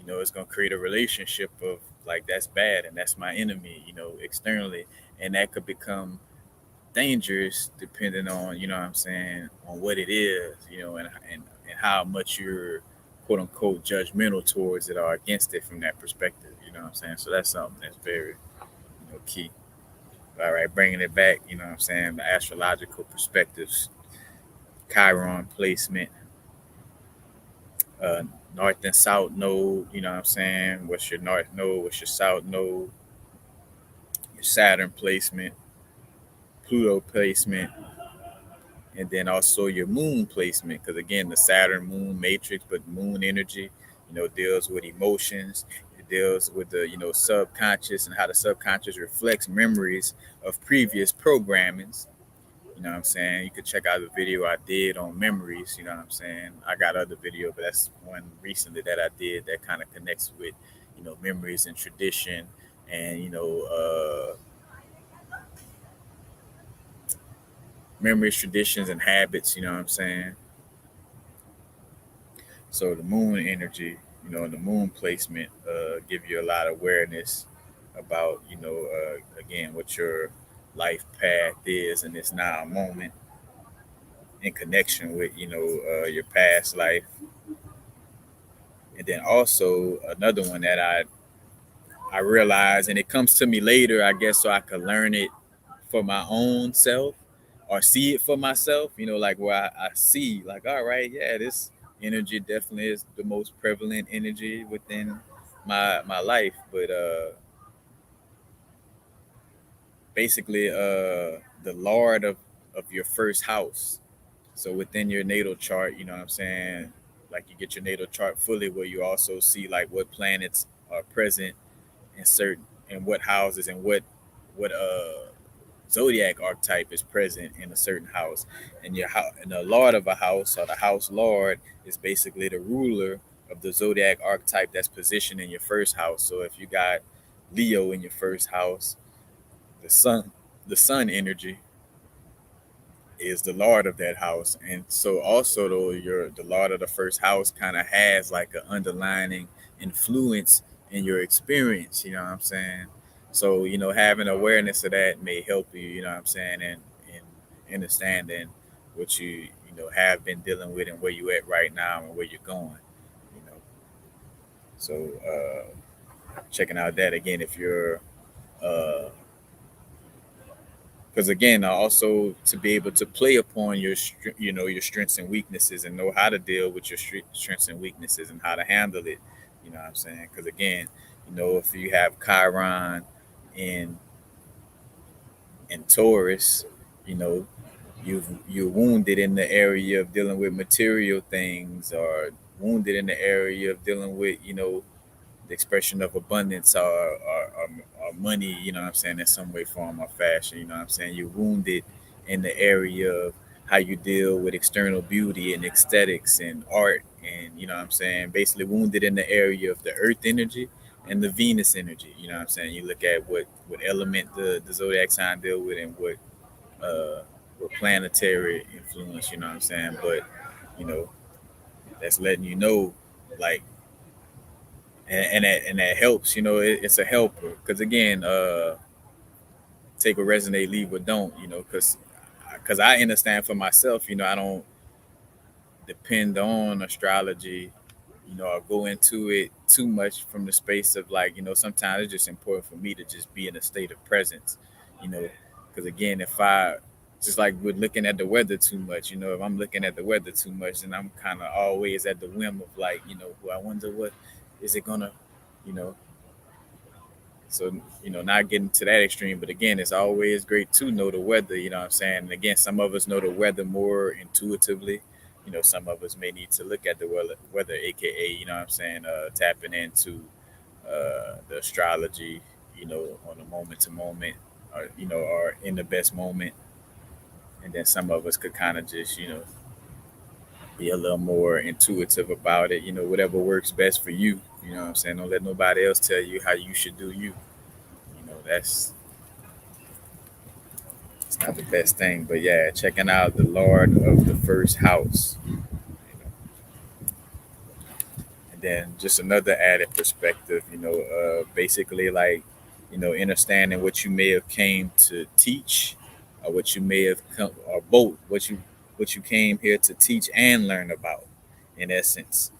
it's going to create a relationship of like, that's bad and that's my enemy, externally. And that could become dangerous depending on, what I'm saying, on what it is, and how much you're quote unquote judgmental towards it or against it from that perspective. You know what I'm saying? So that's something that's very, key. All right, bringing it back, you know what I'm saying, the astrological perspectives, Chiron placement, uh, north and south node, you know what I'm saying, what's your north node, what's your south node, your Saturn placement, Pluto placement, and then also your moon placement, because again, the Saturn moon matrix, but moon energy, deals with emotions. It deals with the, subconscious and how the subconscious reflects memories of previous programmings. You know what I'm saying? You could check out the video I did on memories. You know what I'm saying? I got other video, but that's one recently that I did that kind of connects with, memories and tradition, and memories, traditions, and habits. You know what I'm saying? So the moon energy, and the moon placement, give you a lot of awareness about, again, what your life path is in this now moment, in connection with, your past life. And then also another one that I realize, and it comes to me later, I guess, so I could learn it for my own self or see it for myself. Like where I see, like, all right, yeah, this energy definitely is the most prevalent energy within my life. But basically, the Lord of your first house. So within your natal chart, you know what I'm saying? Like you get your natal chart fully, where you also see like what planets are present in certain, and what houses, and what zodiac archetype is present in a certain house. And your house, and the lord of a house, or the house lord, is basically the ruler of the zodiac archetype that's positioned in your first house. So if you got Leo in your first house, the sun, the sun energy is the lord of that house. And so also, though, the lord of the first house kind of has like an underlining influence in your experience, you know what I'm saying? So, having awareness of that may help you, you know what I'm saying, and in understanding what you have been dealing with, and where you at right now, and where you're going, you know. So checking out that again, if you're uh because again, also to be able to play upon your strengths and weaknesses, and know how to deal with your strengths and weaknesses, and how to handle it. You know what I'm saying? Because again, if you have Chiron in Taurus, you know you're wounded in the area of dealing with material things, or wounded in the area of dealing with the expression of abundance, or money, you know what I'm saying, in some way, form, or fashion. You know what I'm saying? You're wounded in the area of how you deal with external beauty and aesthetics and art. And, you know what I'm saying? Basically, wounded in the area of the earth energy and the Venus energy. You know what I'm saying? You look at what element the zodiac sign deal with, and uh, what planetary influence, you know what I'm saying? But, you know, that's letting you know, like, and that helps. It's a helper because again, take what resonate, leave what don't. Because I understand for myself. I don't depend on astrology, or go into it too much from the space of like, sometimes it's just important for me to just be in a state of presence, you know, because again, if I just like with looking at the weather too much, if I'm looking at the weather too much, then I'm kind of always at the whim of like, who I wonder what is it gonna, you know, so, not getting to that extreme, but again, it's always great to know the weather, you know what I'm saying? And again, some of us know the weather more intuitively. Some of us may need to look at the weather, aka, you know what I'm saying, tapping into the astrology, on a moment to moment, or in the best moment. And then some of us could kind of just, be a little more intuitive about it, whatever works best for you. You know what I'm saying? Don't let nobody else tell you how you should do you. It's not the best thing, but yeah, checking out the Lord of the first house. And then just another added perspective, basically like, understanding what you may have came to teach, or what you may have come, or both, what you came here to teach and learn about, in essence,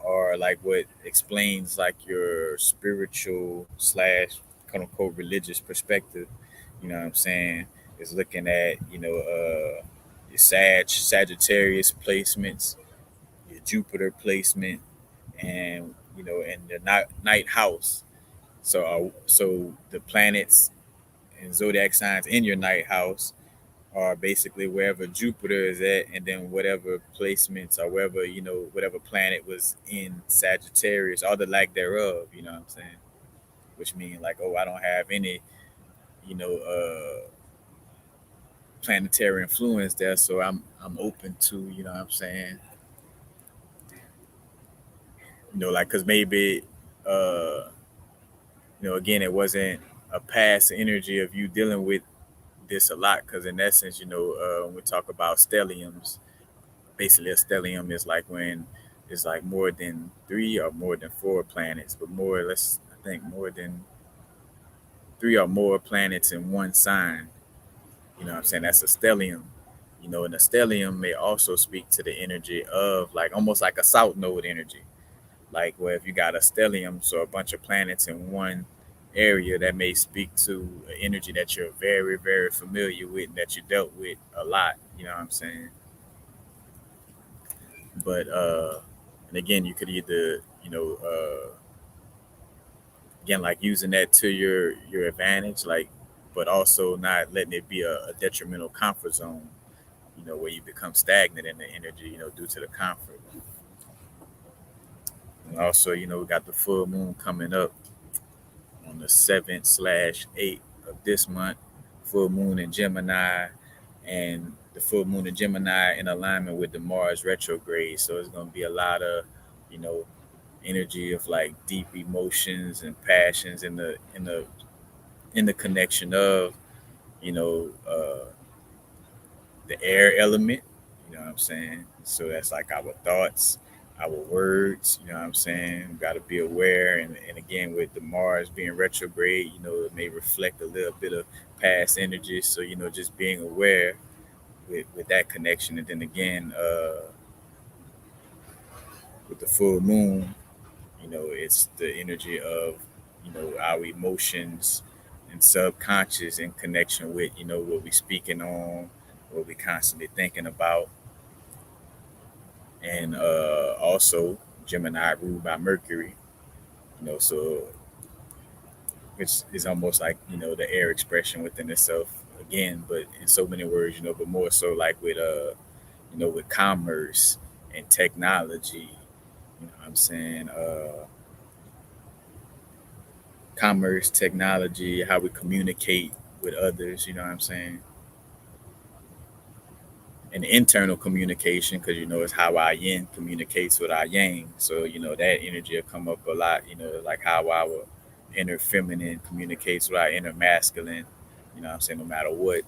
or like what explains like your spiritual slash quote unquote religious perspective. You know what I'm saying? Is looking at, your Sagittarius placements, your Jupiter placement, and the night house. So the planets and zodiac signs in your night house are basically wherever Jupiter is at, and then whatever placements or whatever planet was in Sagittarius, or the lack thereof. You know what I'm saying? Which means like, oh, I don't have any, you know, planetary influence there, so I'm open to, what I'm saying, like because maybe, uh, again, it wasn't a past energy of you dealing with this a lot, because in essence, when we talk about stelliums, basically a stellium is like when it's like more than three or more than four planets, but more or less, I think more than three or more planets in one sign. You know what I'm saying? That's a stellium. And a stellium may also speak to the energy of like almost like a south node energy. Like where if you got a stellium, so a bunch of planets in one area, that may speak to an energy that you're very, very familiar with and that you dealt with a lot. You know what I'm saying? But and again, you could either, again, like using that to your advantage, like, but also not letting it be a detrimental comfort zone, where you become stagnant in the energy, due to the comfort. And also, we got the full moon coming up on the 7th/8th of this month, full moon in Gemini, and the full moon in Gemini in alignment with the Mars retrograde. So it's going to be a lot of, you know, energy of like deep emotions and passions in the connection of, you know, the air element. You know what I'm saying? So that's like our thoughts, our words. You know what I'm saying? Got to be aware. And again, with the Mars being retrograde, it may reflect a little bit of past energy. So just being aware with that connection. And then again, with the full moon, it's the energy of our emotions and subconscious in connection with what we speaking on, what we constantly thinking about. And also Gemini ruled by Mercury, so which is almost like the air expression within itself again, but in so many words, but more so like with with commerce and technology. You know what I'm saying? Commerce, technology, how we communicate with others. You know what I'm saying? And internal communication, because it's how our yin communicates with our yang. So that energy will come up a lot. Like how our inner feminine communicates with our inner masculine. You know what I'm saying? No matter what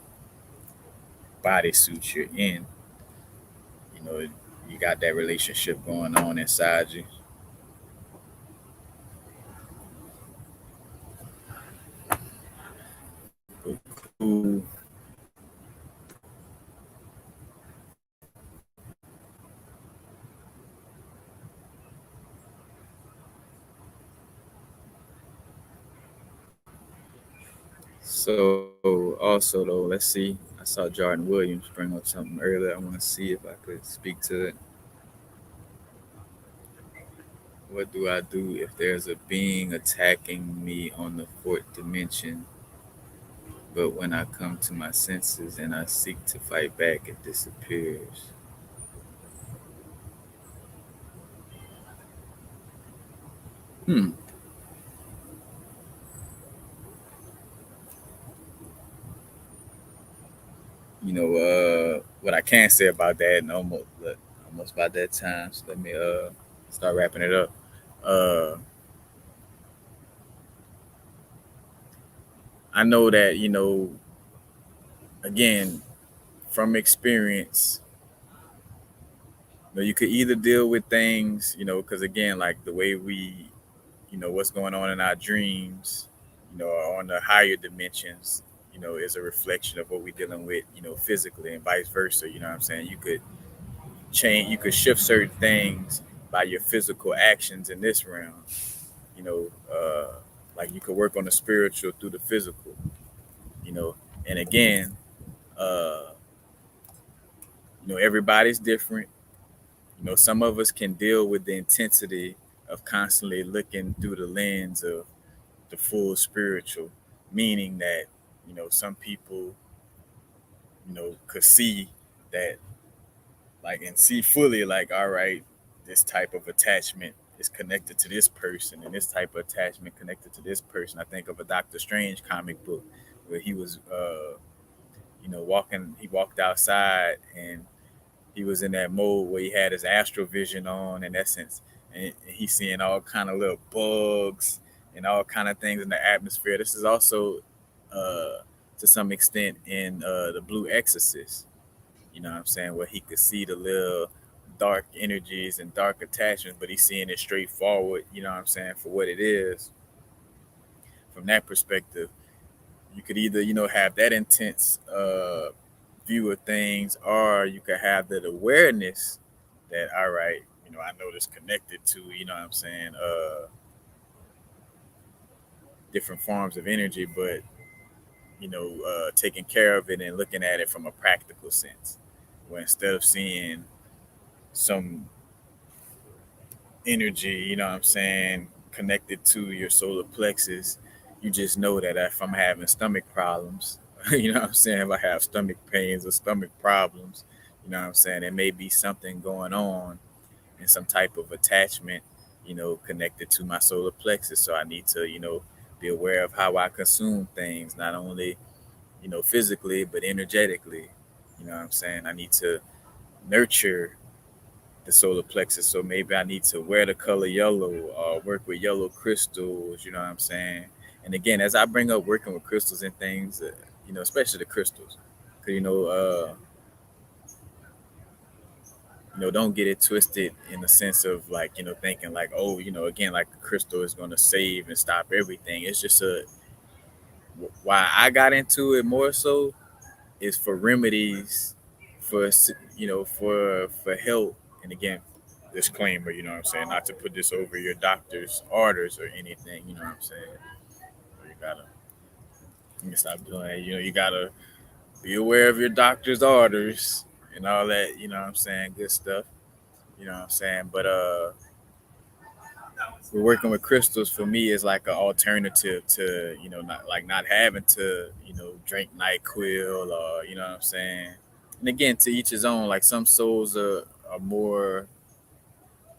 bodysuit you're in, you know you got that relationship going on inside you. Cool. So also though, let's see. I saw Jordan Williams bring up something earlier. I want to see if I could speak to it. What do I do if there's a being attacking me on the fourth dimension, but when I come to my senses and I seek to fight back, it disappears? Hmm. What I can say about that, and almost about that time. So let me start wrapping it up. Uh, I know that again from experience, you could either deal with things, because again, like the way we, what's going on in our dreams, or on the higher dimensions, is a reflection of what we're dealing with, physically, and vice versa. You know what I'm saying? You could shift certain things by your physical actions in this realm. You know, like you could work on the spiritual through the physical. You know, and again, uh, everybody's different. Some of us can deal with the intensity of constantly looking through the lens of the full spiritual, meaning that, some people, could see that, like, and see fully, like, all right, this type of attachment is connected to this person, and this type of attachment connected to this person. I think of a Doctor Strange comic book where he was, he walked outside and he was in that mode where he had his astral vision on, in essence, and he's seeing all kind of little bugs and all kind of things in the atmosphere. This is also, uh, to some extent, in the Blue Exorcist. You know what I'm saying? Where he could see the little dark energies and dark attachments, but he's seeing it straightforward. You know what I'm saying, for what it is. From that perspective, you could either have that intense view of things, or you could have that awareness that, all right, I know this connected to, what I'm saying, different forms of energy, but taking care of it and looking at it from a practical sense, where instead of seeing some energy, what I'm saying, connected to your solar plexus, you just know that if I'm having stomach problems, what I'm saying, if I have stomach pains or stomach problems, what I'm saying, there may be something going on and some type of attachment, connected to my solar plexus. So I need to, be aware of how I consume things, not only, physically, but energetically. You know what I'm saying? I need to nurture the solar plexus. So maybe I need to wear the color yellow or work with yellow crystals. You know what I'm saying? And again, as I bring up working with crystals and things, especially the crystals, because don't get it twisted in the sense of, like, thinking like, oh, again, like a crystal is going to save and stop everything. It's just why I got into it more so is for remedies, for for help. And again, disclaimer, what I'm saying, not to put this over your doctor's orders or anything. You know what I'm saying? You can stop doing it. You gotta be aware of your doctor's orders and all that. You know what I'm saying? Good stuff. You know what I'm saying? But we're working with crystals for me is like an alternative to, not having to, drink NyQuil, or, what I'm saying. And again, to each his own. Like some souls are more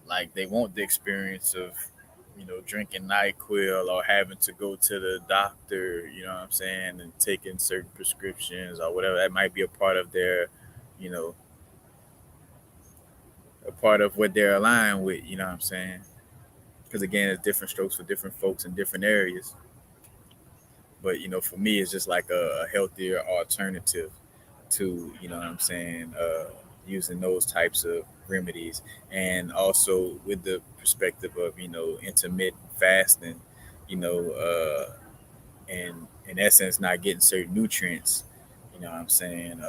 like they want the experience of, drinking NyQuil or having to go to the doctor, what I'm saying, and taking certain prescriptions or whatever. That might be a part of their, you know, a part of what they're aligned with, you know what I'm saying? Because again, it's different strokes for different folks in different areas. But for me, it's just like a healthier alternative to, what I'm saying, using those types of remedies, and also with the perspective of intermittent fasting, you know, and in essence not getting certain nutrients. You know what I'm saying?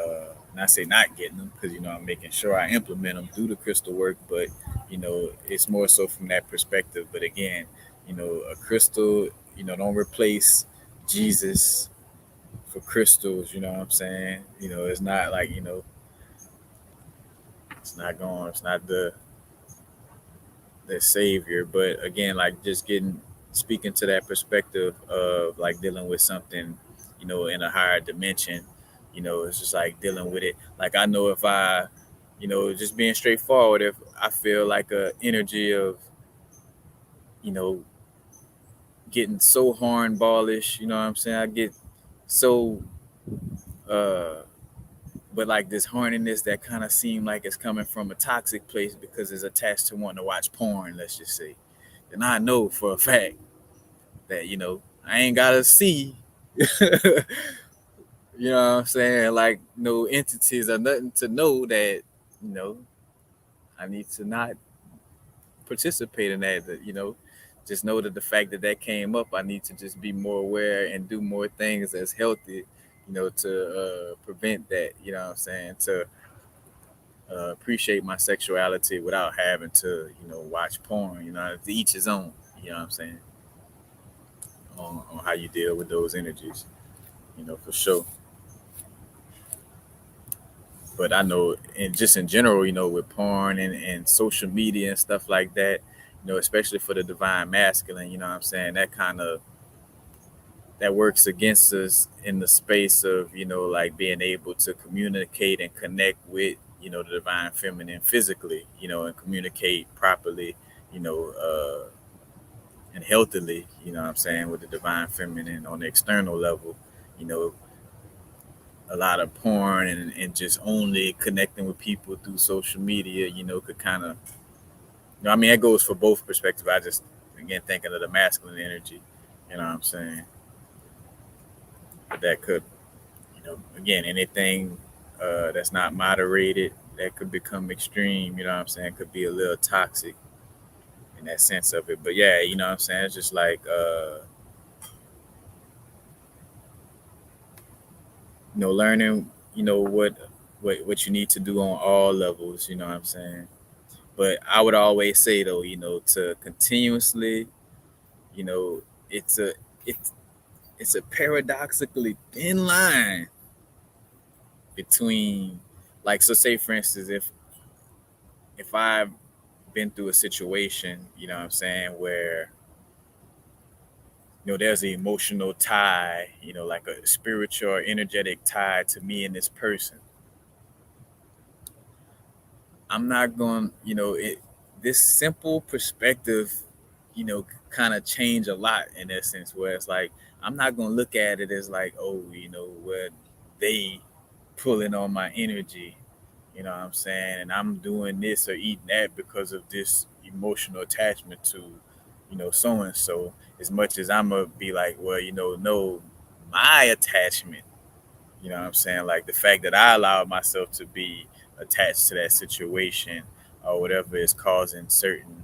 And I say not getting them because I'm making sure I implement them through the crystal work, but it's more so from that perspective. But again, a crystal, don't replace Jesus for crystals. You know what I'm saying? It's not like it's not the savior. But again, like just getting speaking to that perspective of like dealing with something, in a higher dimension. It's just like dealing with it. Like I know if I, just being straightforward, if I feel like a energy of, you know, getting so hornballish, you know what I'm saying? I get so uh but like this horniness that kind of seem like it's coming from a toxic place because it's attached to wanting to watch porn, let's just say. And I know for a fact that, I ain't gotta see you know what I'm saying, like no entities or nothing to know that, you know, I need to not participate in that, just know that the fact that that came up, I need to just be more aware and do more things that's healthy, to prevent that, you know what I'm saying, to appreciate my sexuality without having to, watch porn, to each his own, you know what I'm saying, on how you deal with those energies, for sure. But I know, and just in general, with porn and social media and stuff like that, especially for the divine masculine, you know what I'm saying, that works against us in the space of, like being able to communicate and connect with, the divine feminine physically, and communicate properly, you know, and healthily, what I'm saying, with the divine feminine on the external level, you know, a lot of porn and just only connecting with people through social media, could kind of, I mean, that goes for both perspectives. I just, again, thinking of the masculine energy, you know what I'm saying? But that could, again, anything that's not moderated, that could become extreme, you know what I'm saying? Could be a little toxic in that sense of it. But yeah, you know what I'm saying? It's just like, learning, what you need to do on all levels, you know what I'm saying? But I would always say though, to continuously, you know, it's a it's it's a paradoxically thin line between, like, so say for instance, if I've been through a situation, you know what I'm saying, where there's an emotional tie, like a spiritual or energetic tie to me and this person. I'm not going, this simple perspective, kind of change a lot in essence, where it's like, I'm not going to look at it as like, oh, where they pulling on my energy, you know what I'm saying? And I'm doing this or eating that because of this emotional attachment to, so and so. As much as I'm going to be like, well, no, my attachment, you know what I'm saying? Like the fact that I allowed myself to be attached to that situation or whatever is causing certain,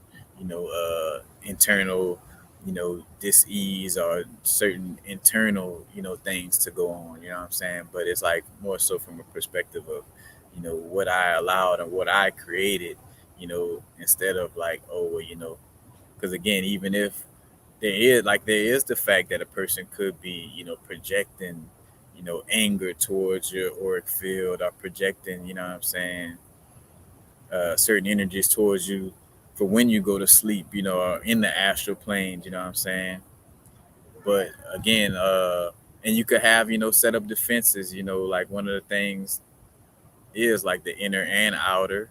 internal, dis-ease or certain internal, things to go on, you know what I'm saying? But it's like more so from a perspective of, what I allowed and what I created, instead of like, oh, well, because again, even if there is the fact that a person could be, projecting, anger towards your auric field or projecting, you know what I'm saying, certain energies towards you for when you go to sleep, or in the astral planes, you know what I'm saying. But again, and you could have, set up defenses, like one of the things is like the inner and outer,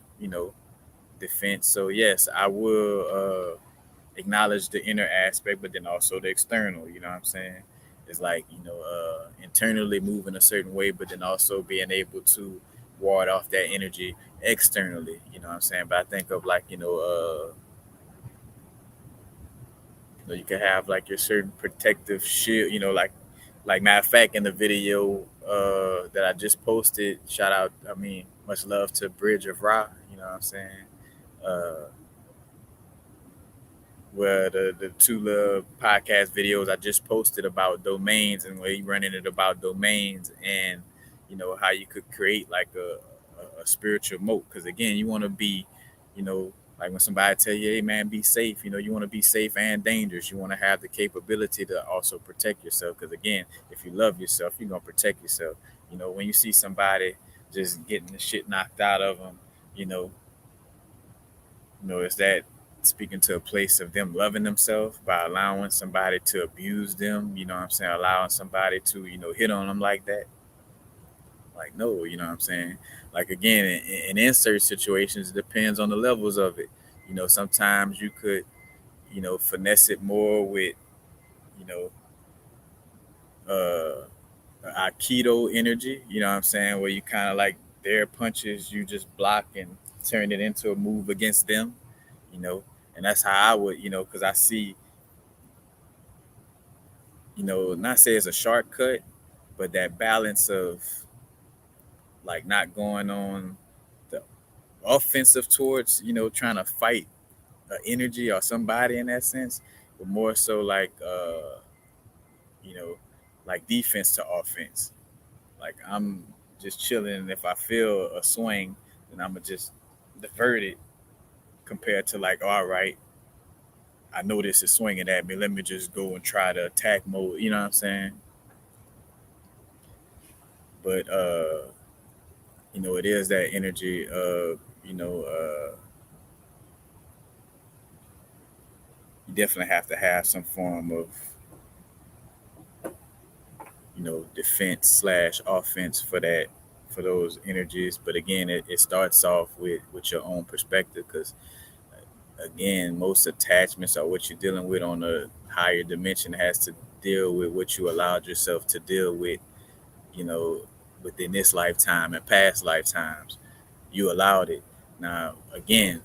defense. So yes, I will acknowledge the inner aspect, but then also the external. You know what I'm saying? It's like, internally moving a certain way, but then also being able to ward off that energy externally. You know what I'm saying? But I think of like, you can have like your certain protective shield. Like matter of fact, in the video that I just posted, shout out. I mean, Much love to Bridge of Ra. You know what I'm saying? Uh, where the two little podcast videos I just posted about domains and where you running it about domains and how you could create like a spiritual moat. Because again, you want to be, like when somebody tell you, hey man, be safe. You want to be safe and dangerous. You want to have the capability to also protect yourself. Because again, if you love yourself, you're gonna protect yourself. When you see somebody just getting the shit knocked out of them, you know, is that speaking to a place of them loving themselves by allowing somebody to abuse them? You know what I'm saying? Allowing somebody to, hit on them like that? Like, no, you know what I'm saying? Like, again, in insert situations, it depends on the levels of it. Sometimes you could, finesse it more with, you know, uh, Aikido energy, you know what I'm saying? Where you kind of like their punches, you just block and turn it into a move against them, you know? And that's how I would, because I see, not say it's a shortcut, but that balance of like not going on the offensive towards, trying to fight energy or somebody in that sense, but more so like, you know, like defense to offense. Like I'm just chilling, and if I feel a swing, then I'm gonna just divert it compared to like, all right, I know this is swinging at me. Let me just go and try to attack mode. You know what I'm saying? But it is that energy of you definitely have to have some form of defense slash offense for that, for those energies. But again, it starts off with your own perspective, because again, most attachments or what you're dealing with on a higher dimension has to deal with what you allowed yourself to deal with, you know, within this lifetime and past lifetimes. You allowed it. Now, again,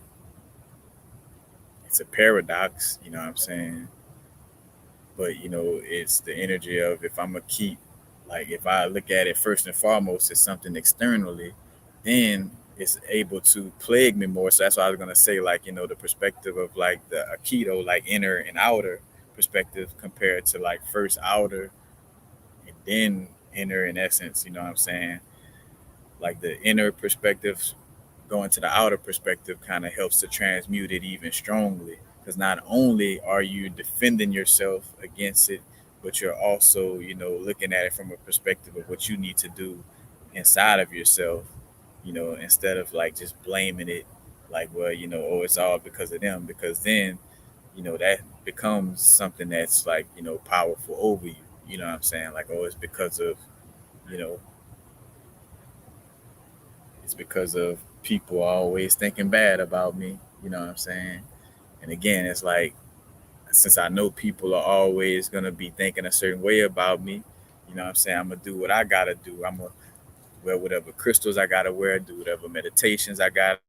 it's a paradox, you know what I'm saying? But, it's the energy of, if I'm going to keep, like, if I look at it first and foremost as something externally, then it's able to plague me more. So that's why I was going to say, like, the perspective of like the Aikido, like inner and outer perspective, compared to like first outer and then inner, in essence, you know what I'm saying? Like the inner perspective going to the outer perspective kind of helps to transmute it even strongly, because not only are you defending yourself against it, but you're also looking at it from a perspective of what you need to do inside of yourself, instead of like just blaming it, like, well, oh, it's all because of them, because then that becomes something that's like powerful over you. You know what I'm saying? Like, oh, you know it's because of people always thinking bad about me. You know what I'm saying? And again, it's like, since I know people are always gonna be thinking a certain way about me, you know what I'm saying? I'm gonna do what I gotta do. I'm gonna wear whatever crystals I gotta wear, do whatever meditations I gotta,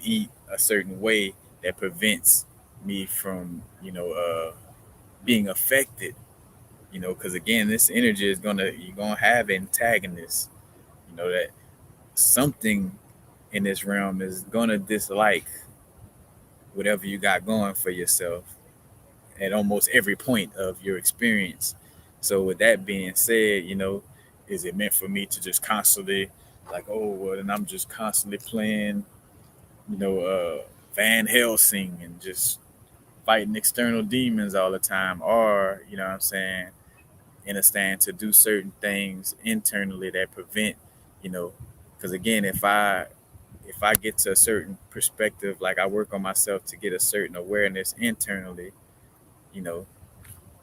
eat a certain way that prevents me from, being affected. Because again, this energy is you're gonna have antagonists. That something in this realm is gonna dislike whatever you got going for yourself at almost every point of your experience. So with that being said, is it meant for me to just constantly like, oh well, and I'm just constantly playing, Van Helsing and just fighting external demons all the time, or what I'm saying, understand to do certain things internally that prevent, you know, because again, if I get to a certain perspective, like I work on myself to get a certain awareness internally, you know,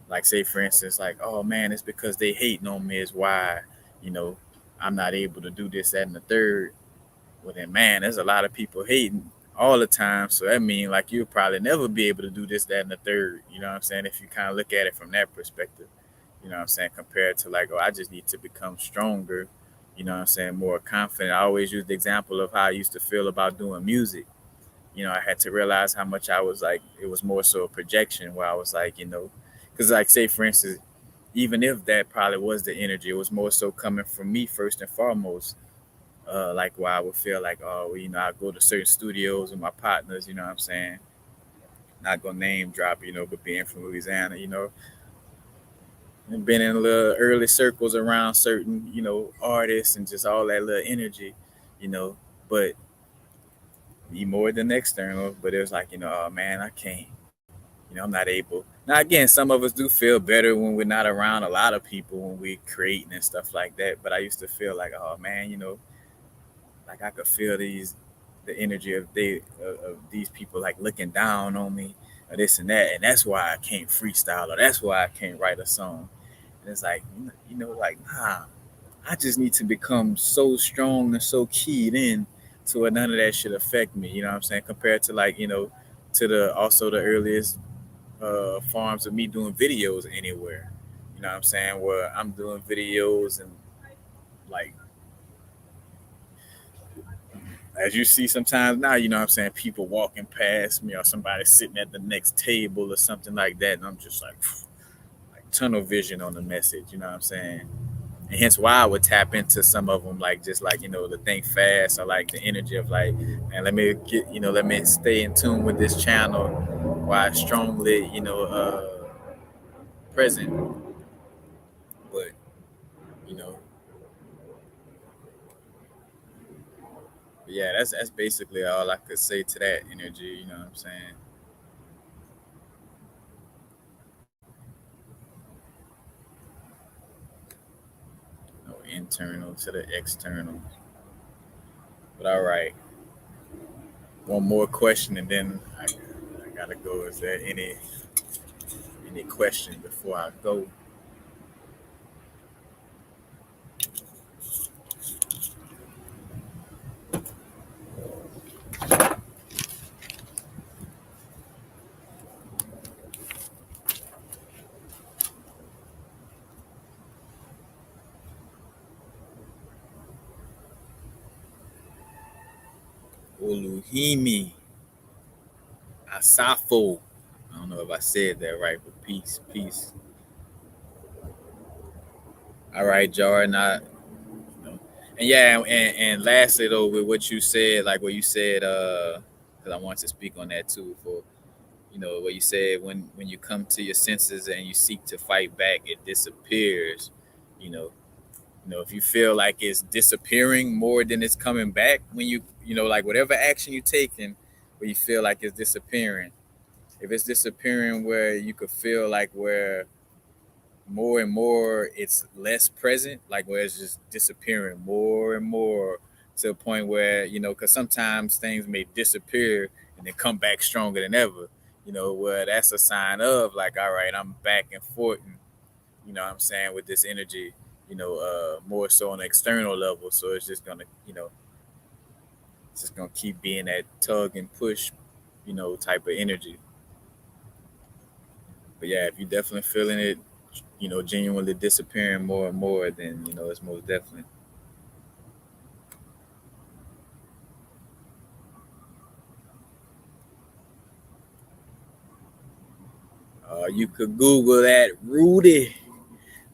like say for instance, like, oh man, it's because they hating on me is why, you know, I'm not able to do this, that, and the third. Well then, man, there's a lot of people hating all the time. So that means like you'll probably never be able to do this, that, and the third. You know what I'm saying? If you kind of look at it from that perspective, you know what I'm saying? Compared to like, oh, I just need to become stronger, you know what I'm saying? More confident. I always use the example of how I used to feel about doing music. I had to realize how much I was like, it was more so a projection where I was like, because like, say for instance, even if that probably was the energy, it was more so coming from me first and foremost. Like where I would feel like, oh, well, I go to certain studios with my partners, you know what I'm saying? Not gonna name drop, but being from Louisiana, and been in little early circles around certain, artists and just all that little energy, you know. But be more than external. But it was like, oh man, I can't. I'm not able. Now again, some of us do feel better when we're not around a lot of people when we creating and stuff like that. But I used to feel like, oh man, like I could feel the energy of these people like looking down on me or this and that, and that's why I can't freestyle or that's why I can't write a song. And it's like, like nah, I just need to become so strong and so keyed in to where none of that should affect me. You know what I'm saying? Compared to like, to the also the earliest forms of me doing videos anywhere. You know what I'm saying? Where I'm doing videos and like as you see sometimes now, you know what I'm saying, people walking past me or somebody sitting at the next table or something like that, and I'm just like tunnel vision on the message, you know what I'm saying? And hence why I would tap into some of them, like just like the think fast or like the energy of like, man, let me stay in tune with this channel while I strongly, present. But you know, but yeah, that's basically all I could say to that energy. You know what I'm saying? No internal to the external. But all right, one more question, and then I gotta go. Is there any question before I go? Oluhimi Asafo. I don't know if I said that right, but peace, peace. All right, Jordan. And yeah, and lastly though, with what you said, like what you said, because I want to speak on that too. For what you said, when you come to your senses and you seek to fight back, it disappears. You know, if you feel like it's disappearing more than it's coming back, when like whatever action you taking, where you feel like it's disappearing. If it's disappearing where you could feel like where more and more it's less present, like where it's just disappearing more and more to a point where, because sometimes things may disappear and then come back stronger than ever, where that's a sign of like, all right, I'm back and forth, and, what I'm saying, with this energy, more so on an external level. So it's just gonna, it's just gonna keep being that tug and push, type of energy. But yeah, if you're definitely feeling it, genuinely disappearing more and more, then it's most definitely. You could Google that, Rudy.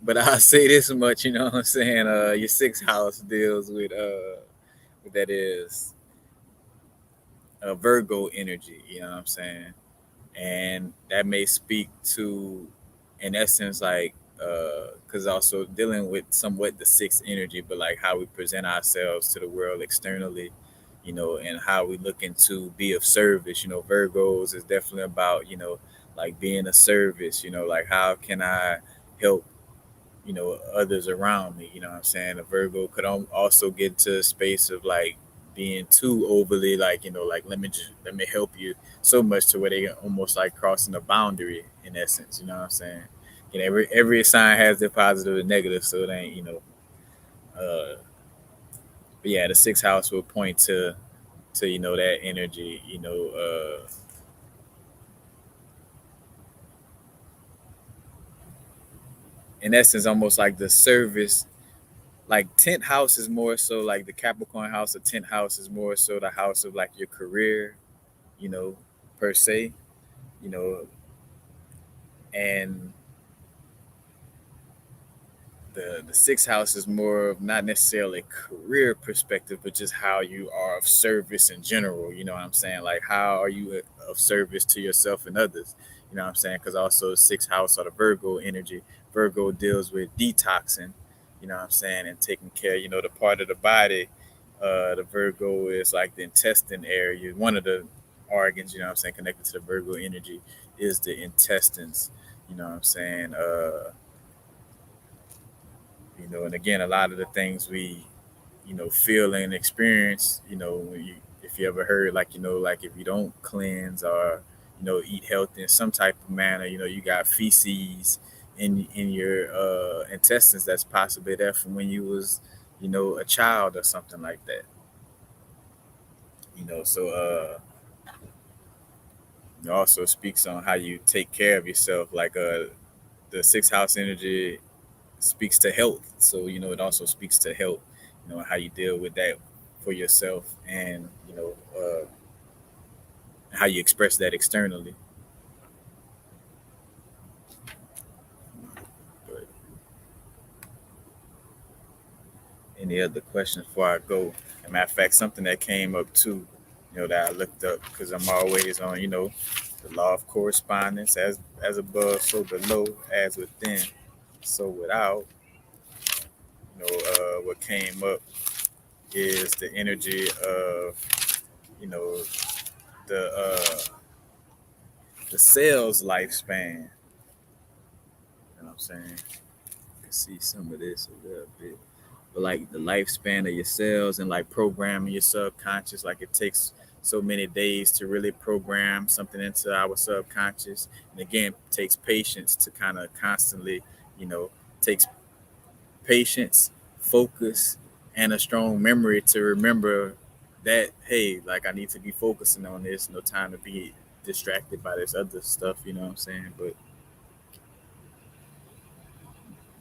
But I'll say this much, you know what I'm saying? Your sixth house deals with what that is, Virgo energy, you know what I'm saying? And that may speak to, in essence, like, because also dealing with somewhat the sixth energy, but like how we present ourselves to the world externally, and how we looking to be of service. Virgos is definitely about, like being a service, like how can I help, others around me. You know what I'm saying? A Virgo could also get to a space of like being too overly like, like let me help you so much to where they almost like crossing a boundary in essence. You know what I'm saying? Every sign has their positive and negative, so it ain't, but yeah, the sixth house will point to that energy, in essence almost like the service. Like 10th house is more so like the Capricorn house. The 10th house is more so the house of like your career, you know, per se, you know, and the sixth house is more of not necessarily career perspective, but just how you are of service in general. You know what I'm saying? Like how are you of service to yourself and others? You know what I'm saying? Because also sixth house or the Virgo energy, Virgo deals with detoxing. You know what I'm saying, and taking care. You know, the part of the body, the Virgo is like the intestine area. One of the organs, you know what I'm saying, connected to the Virgo energy is the intestines. You know what I'm saying? And again, a lot of the things we, feel and experience, when if you ever heard, like, like if you don't cleanse or, eat healthy in some type of manner, you got feces in your intestines that's possibly there from when you was, a child or something like that. So it also speaks on how you take care of yourself. Like the sixth house energy speaks to health. So, it also speaks to health, how you deal with that for yourself and, how you express that externally. But any other questions before I go? As a matter of fact, something that came up too, that I looked up because I'm always on, the law of correspondence, as above, so below, as within, so without. What came up is the energy of, you know, the cell's lifespan. You know what I'm saying? You can see some of this a little bit. But like the lifespan of your cells and like programming your subconscious, like it takes so many days to really program something into our subconscious. And again, it takes patience to kind of constantly, takes patience, focus, and a strong memory to remember that, hey, like I need to be focusing on this, no time to be distracted by this other stuff, you know what I'm saying? But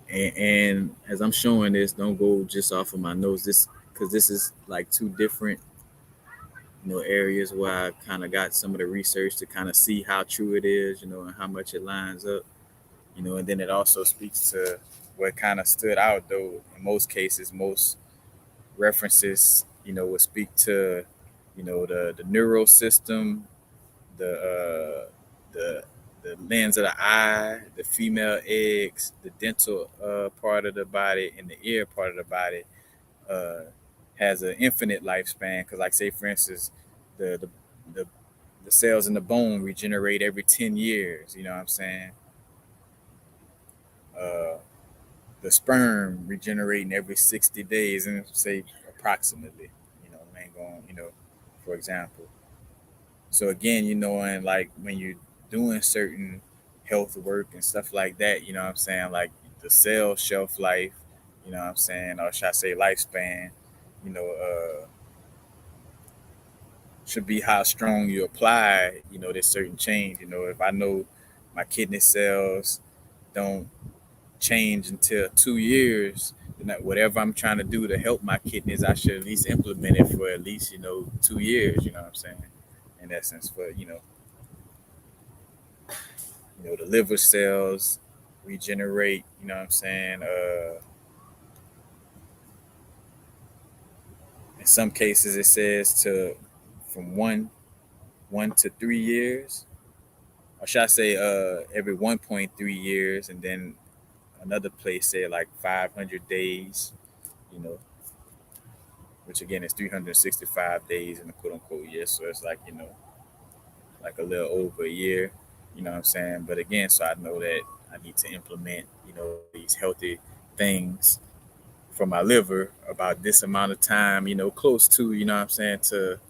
and as I'm showing this, don't go just off of my nose, this because this is like two different, areas where I kind of got some of the research to kind of see how true it is, and how much it lines up, and then it also speaks to what kind of stood out though. In most cases, most references, would speak to, the neural system, the the the lens of the eye, the female eggs, the dental part of the body, and the ear part of the body uh, has an infinite lifespan. Because, like, say for instance, the the the the cells in the bone regenerate every 10 years. You know what I'm saying? Uh, the sperm regenerating every 60 days, and say approximately, I ain't going, for example. So again, and like when you're doing certain health work and stuff like that, you know what I'm saying? Like the cell shelf life, you know what I'm saying? Or should I say lifespan, you know, should be how strong you apply, this certain change. If I know my kidney cells don't change until 2 years, then whatever I'm trying to do to help my kidneys, I should at least implement it for at least, 2 years, you know what I'm saying? In essence, for, the liver cells regenerate, you know what I'm saying? In some cases it says to from one to 3 years. Or should I say every 1.3 years, and then another place say like 500 days, you know, which again is 365 days in a quote unquote year. So it's like, like a little over a year, you know what I'm saying? But again, so I know that I need to implement, these healthy things for my liver about this amount of time, close to, you know what I'm saying, to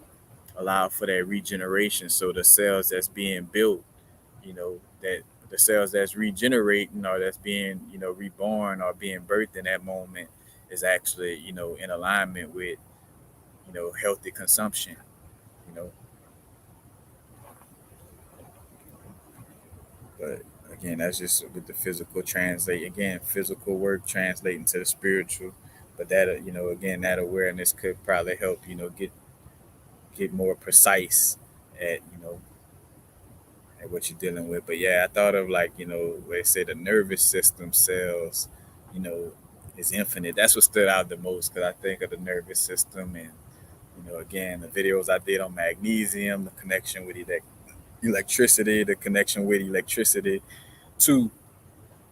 allow for that regeneration. So the cells that's being built, that the cells that's regenerating or that's being, reborn or being birthed in that moment is actually, in alignment with, healthy consumption, you know. But again, that's just with the physical translate. Again, physical work translating to the spiritual. But that, again, that awareness could probably help, get more precise at, at what you're dealing with. But yeah, I thought of like, where they say the nervous system cells, you know, is infinite. That's what stood out the most because I think of the nervous system and again the videos I did on magnesium, the connection with electricity, the connection with electricity to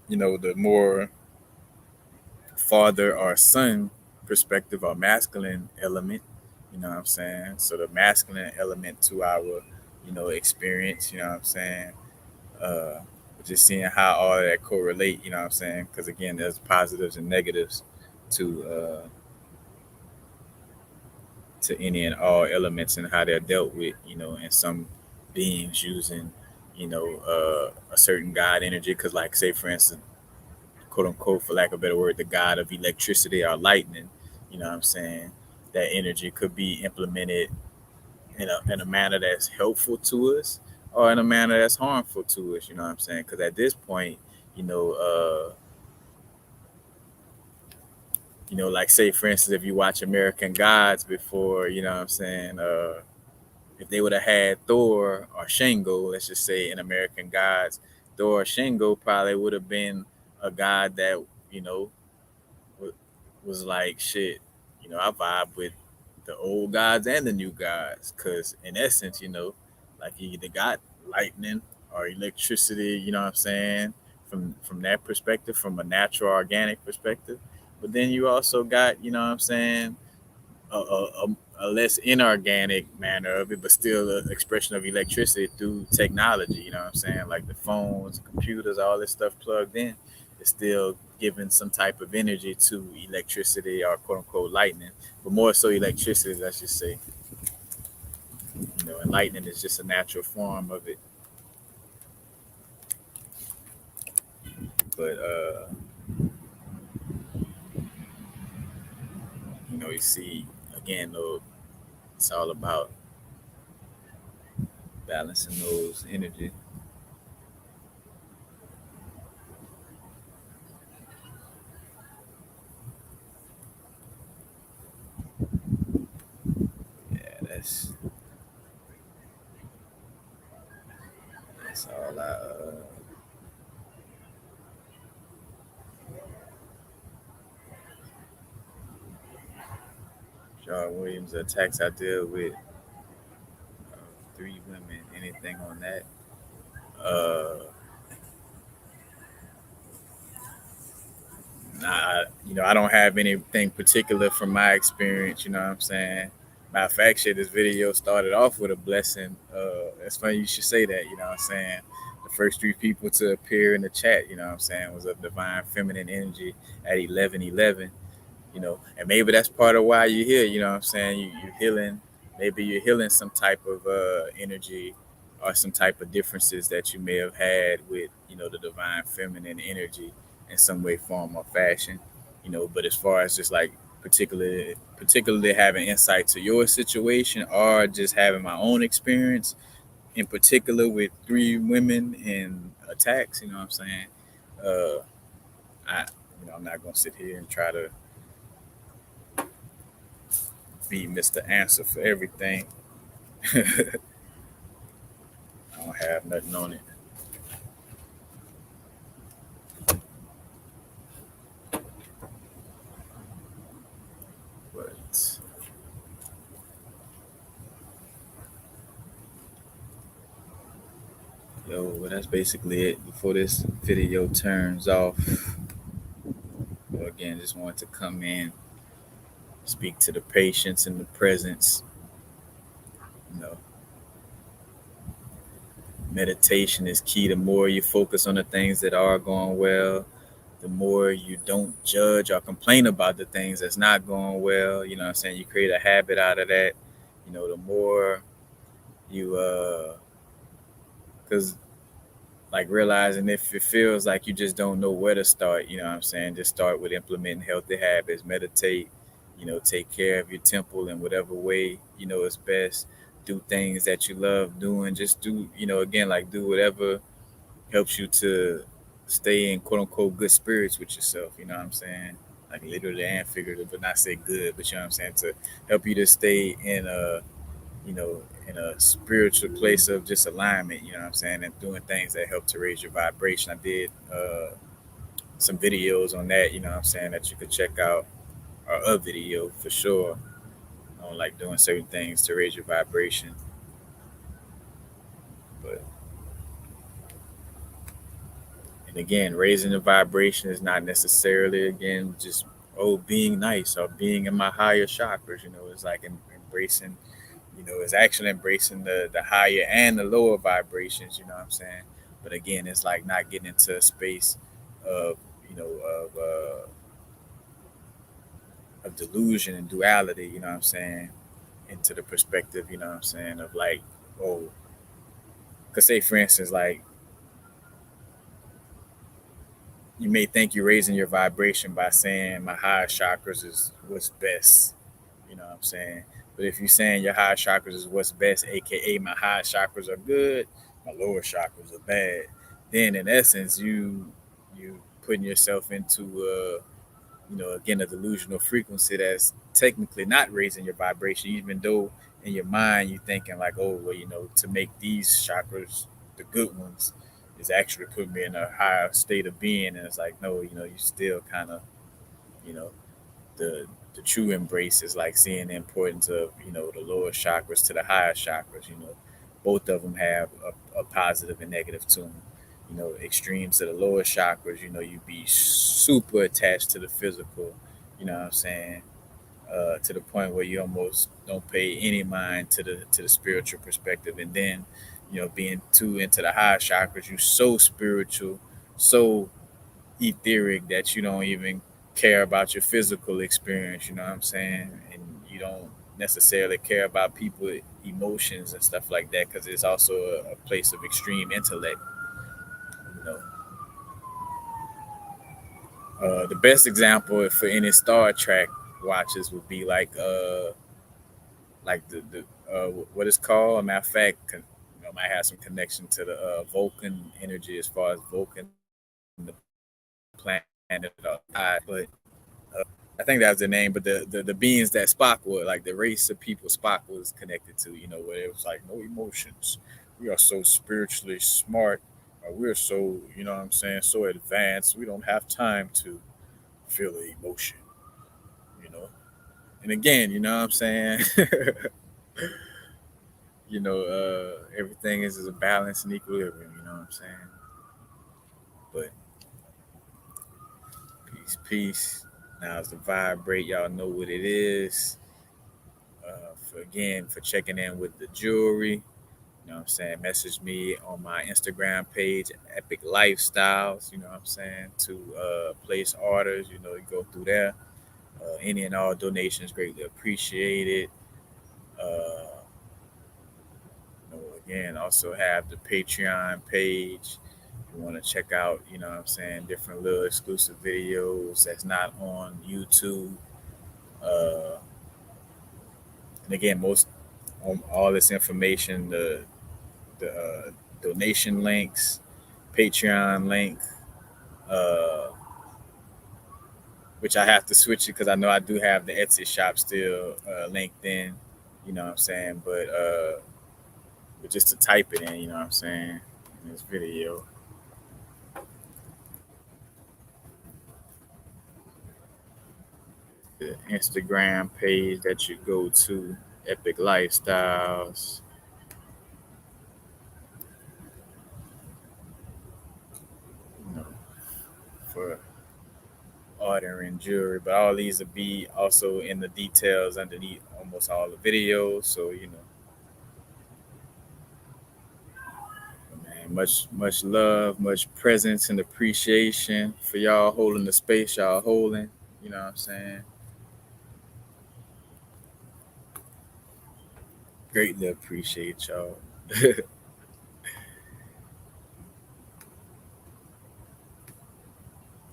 the more father or son perspective or masculine element. You know what I'm saying? So the masculine element to our experience. You know what I'm saying? Uh, just seeing how all that correlate. You know what I'm saying? Because again, there's positives and negatives to any and all elements and how they're dealt with. And some beings using a certain god energy. Because like say for instance, quote unquote, for lack of a better word, the god of electricity or lightning, you know what I'm saying? That energy could be implemented in a manner that's helpful to us or in a manner that's harmful to us, you know what I'm saying? Because at this point, you know, uh, like say for instance, if you watch American Gods before, you know what I'm saying, if they would have had Thor or Shango, let's just say in American Gods, Thor or Shango probably would have been a god that, you know, was like shit. I vibe with the old gods and the new gods because in essence, like you either got lightning or electricity. You know what I'm saying? From that perspective, from a natural organic perspective, but then you also got what I'm saying a less inorganic manner of it, but still an expression of electricity through technology. You know what I'm saying? Like the phones, computers, all this stuff plugged in is still giving some type of energy to electricity or quote unquote lightning, but more so electricity, let's just say. And lightning is just a natural form of it. But you see again though, it's all about balancing those energy. Yeah, that's all John Williams attacks I deal with three women. Anything on that? Uh, nah, I don't have anything particular from my experience. You know what I'm saying? Matter of fact, shit, this video started off with a blessing. That's funny you should say that. You know what I'm saying? The first three people to appear in the chat, you know what I'm saying, was of divine feminine energy at 11:11. And maybe that's part of why you're here. You know what I'm saying? You're healing. Maybe you're healing some type of energy or some type of differences that you may have had with the divine feminine energy in some way, form, or fashion. But as far as just like particularly having insight to your situation or just having my own experience in particular with three women in attacks, you know what I'm saying? Uh, I I'm not gonna sit here and try to be Mr. Answer for everything. I don't have nothing on it. But well, that's basically it. Before this video turns off, again, just wanted to come in, speak to the patience and the presence. You know, meditation is key. The more you focus on the things that are going well, the more you don't judge or complain about the things that's not going well. You know what I'm saying? You create a habit out of that. The more you because like realizing if it feels like you just don't know where to start, you know what I'm saying? Just start with implementing healthy habits, meditate, take care of your temple in whatever way, is best. Do things that you love doing. Just do, again, like do whatever helps you to stay in quote unquote good spirits with yourself, you know what I'm saying? Like literally and figurative, but not say good, but you know what I'm saying? To help you to stay in a spiritual place of just alignment, you know what I'm saying, and doing things that help to raise your vibration. I did some videos on that, you know what I'm saying, that you could check out, or a video for sure on like doing certain things to raise your vibration. But and again, raising the vibration is not necessarily again just being nice or being in my higher chakras. You know, it's like embracing. You know, it's actually embracing the higher and the lower vibrations. You know what I'm saying? But again, it's like not getting into a space of you know of delusion and duality. You know what I'm saying? Into the perspective. You know what I'm saying of like, oh, cause say for instance, like you may think you're raising your vibration by saying my higher chakras is what's best. You know what I'm saying? But if you're saying your higher chakras is what's best, aka my higher chakras are good, my lower chakras are bad, then in essence you putting yourself into again a delusional frequency that's technically not raising your vibration, even though in your mind you're thinking like, oh well, to make these chakras the good ones is actually putting me in a higher state of being, and it's like no, you still kind of you know the the true embrace is like seeing the importance of the lower chakras to the higher chakras. Both of them have a positive and negative to them. Extremes to the lower chakras, you be super attached to the physical. You know what I'm saying? To the point where you almost don't pay any mind to the spiritual perspective, and then being too into the higher chakras, you so spiritual, so etheric that you don't even care about your physical experience, you know what I'm saying? And you don't necessarily care about people emotions and stuff like that because it's also a place of extreme intellect. You know, the best example for any Star Trek watches would be like the what it's called. A matter of fact, might have some connection to the Vulcan energy as far as Vulcan, the planet outside, but I think that was the name, but the beings that Spock was, like the race of people Spock was connected to, where it was like no emotions. We are so spiritually smart, or we're so, what I'm saying, so advanced. We don't have time to feel the emotion, you know. And again, you know what I'm saying? Everything is a balance and equilibrium, you know what I'm saying? But peace, peace. Now it's the vibrate. Y'all know what it is. For checking in with the jewelry. You know what I'm saying? Message me on my Instagram page, Epic Lifestyles, you know what I'm saying, to place orders. You go through there. Any and all donations greatly appreciated. Again, also have the Patreon page. If you want to check out, what I'm saying, different little exclusive videos that's not on YouTube. Uh, and again, most on all this information, the donation links, Patreon link, uh, which I have to switch it because I know I do have the Etsy shop still linked in. You know what I'm saying? But just to type it in, you know what I'm saying, in this video. The Instagram page that you go to, Epic Lifestyles, you know, for ordering jewelry. But all these will be also in the details underneath almost all the videos. So man, much love, much presence and appreciation for y'all holding the space y'all holding. You know what I'm saying? Greatly appreciate y'all.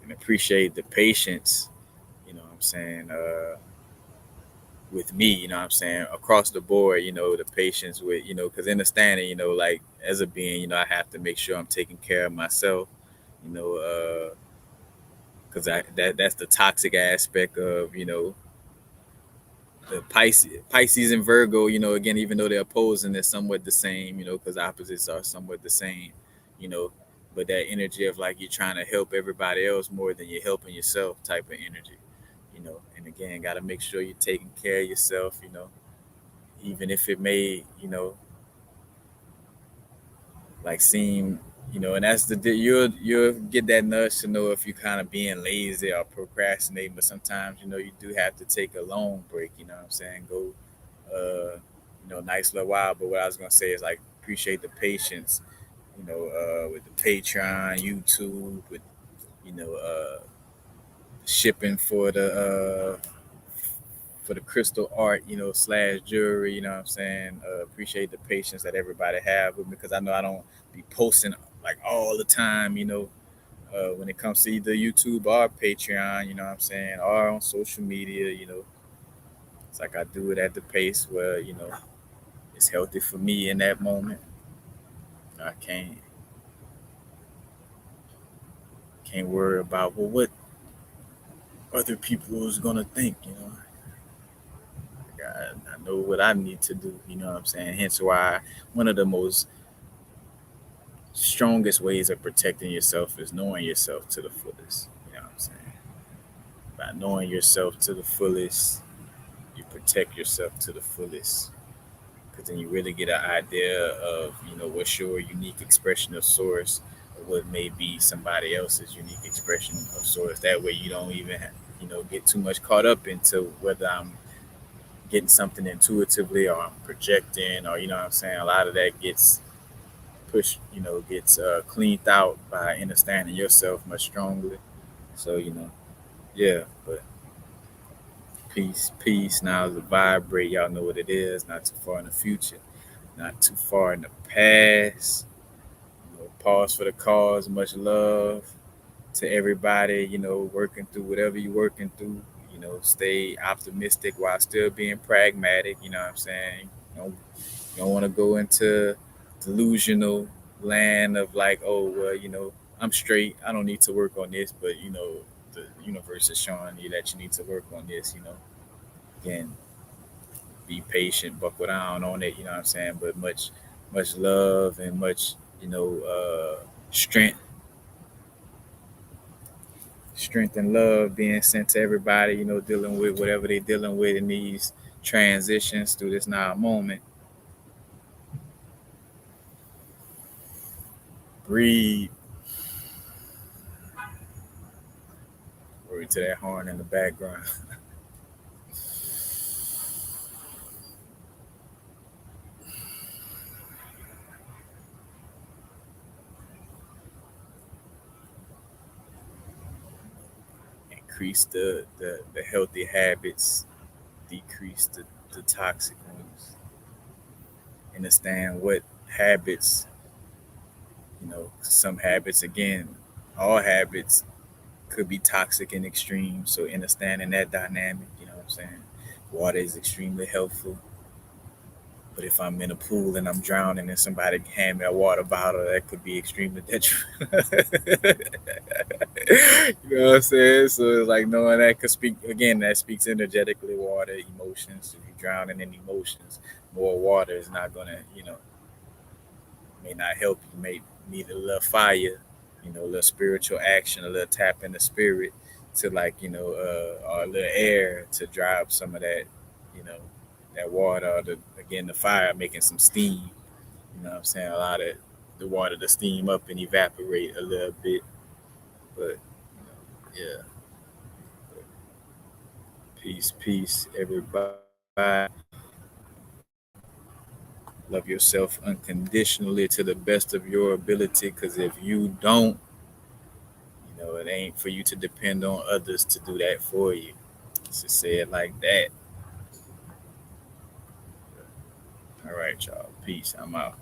And appreciate the patience, you know what I'm saying, with me, you know what I'm saying, across the board, the patience with, because understanding, like as a being, I have to make sure I'm taking care of myself, you know, because that's the toxic aspect of, the Pisces and Virgo, again, even though they're opposing, they're somewhat the same, because opposites are somewhat the same, you know. but that energy of like you're trying to help everybody else more than you're helping yourself type of energy, and again, got to make sure you're taking care of yourself, even if it may, like seem, and that's you'll get that nudge to know if you're kind of being lazy or procrastinating, but sometimes, you do have to take a long break, what I'm saying? Go, nice little while. But what I was going to say is like, appreciate the patience, with the Patreon, YouTube, with, shipping for the crystal art, slash jewelry, what I'm saying? Appreciate the patience that everybody have with me, because I know I don't be posting like all the time, when it comes to either YouTube or Patreon, what I'm saying, or on social media, it's like I do it at the pace where, it's healthy for me in that moment. I can't worry about, well, what other people is gonna think, I know what I need to do, what I'm saying? Hence why one of the most strongest ways of protecting yourself is knowing yourself to the fullest. You know what I'm saying? By knowing yourself to the fullest, you protect yourself to the fullest. Because then you really get an idea of, what's your unique expression of source, or what may be somebody else's unique expression of source. That way you don't even, get too much caught up into whether I'm getting something intuitively or I'm projecting, or, what I'm saying? A lot of that gets push gets cleaned out by understanding yourself much strongly. So, yeah. But peace. Now the vibrate, y'all know what it is. Not too far in the future, not too far in the past. Pause for the cause. Much love to everybody, working through whatever you're working through. Stay optimistic while still being pragmatic. You know what I'm saying? You don't want to go into delusional land of like, oh, well, I'm straight. I don't need to work on this, but the universe is showing you that you need to work on this. Again, be patient, buckle down on it. You know what I'm saying? But much love and much, strength, strength and love being sent to everybody. Dealing with whatever they're dealing with in these transitions through this now moment. Breathe. Word to that horn in the background. Increase the healthy habits, decrease the toxic ones. Understand what habits, some habits, again, all habits could be toxic and extreme. So understanding that dynamic, what I'm saying? Water is extremely helpful. But if I'm in a pool and I'm drowning and somebody hand me a water bottle, that could be extremely detrimental. You know what I'm saying? So it's like knowing that could speak, again, that speaks energetically. Water, emotions. If you're drowning in emotions, more water is not gonna, may not help you. May need a little fire, a little spiritual action, a little tap in the spirit to like, or a little air to dry up some of that, you know, that water, or again the fire making some steam. You know what I'm saying? A lot of the water to steam up and evaporate a little bit. But yeah, peace, everybody. Love yourself unconditionally to the best of your ability. Because if you don't, it ain't for you to depend on others to do that for you. Let's just say it like that. All right, y'all. Peace. I'm out.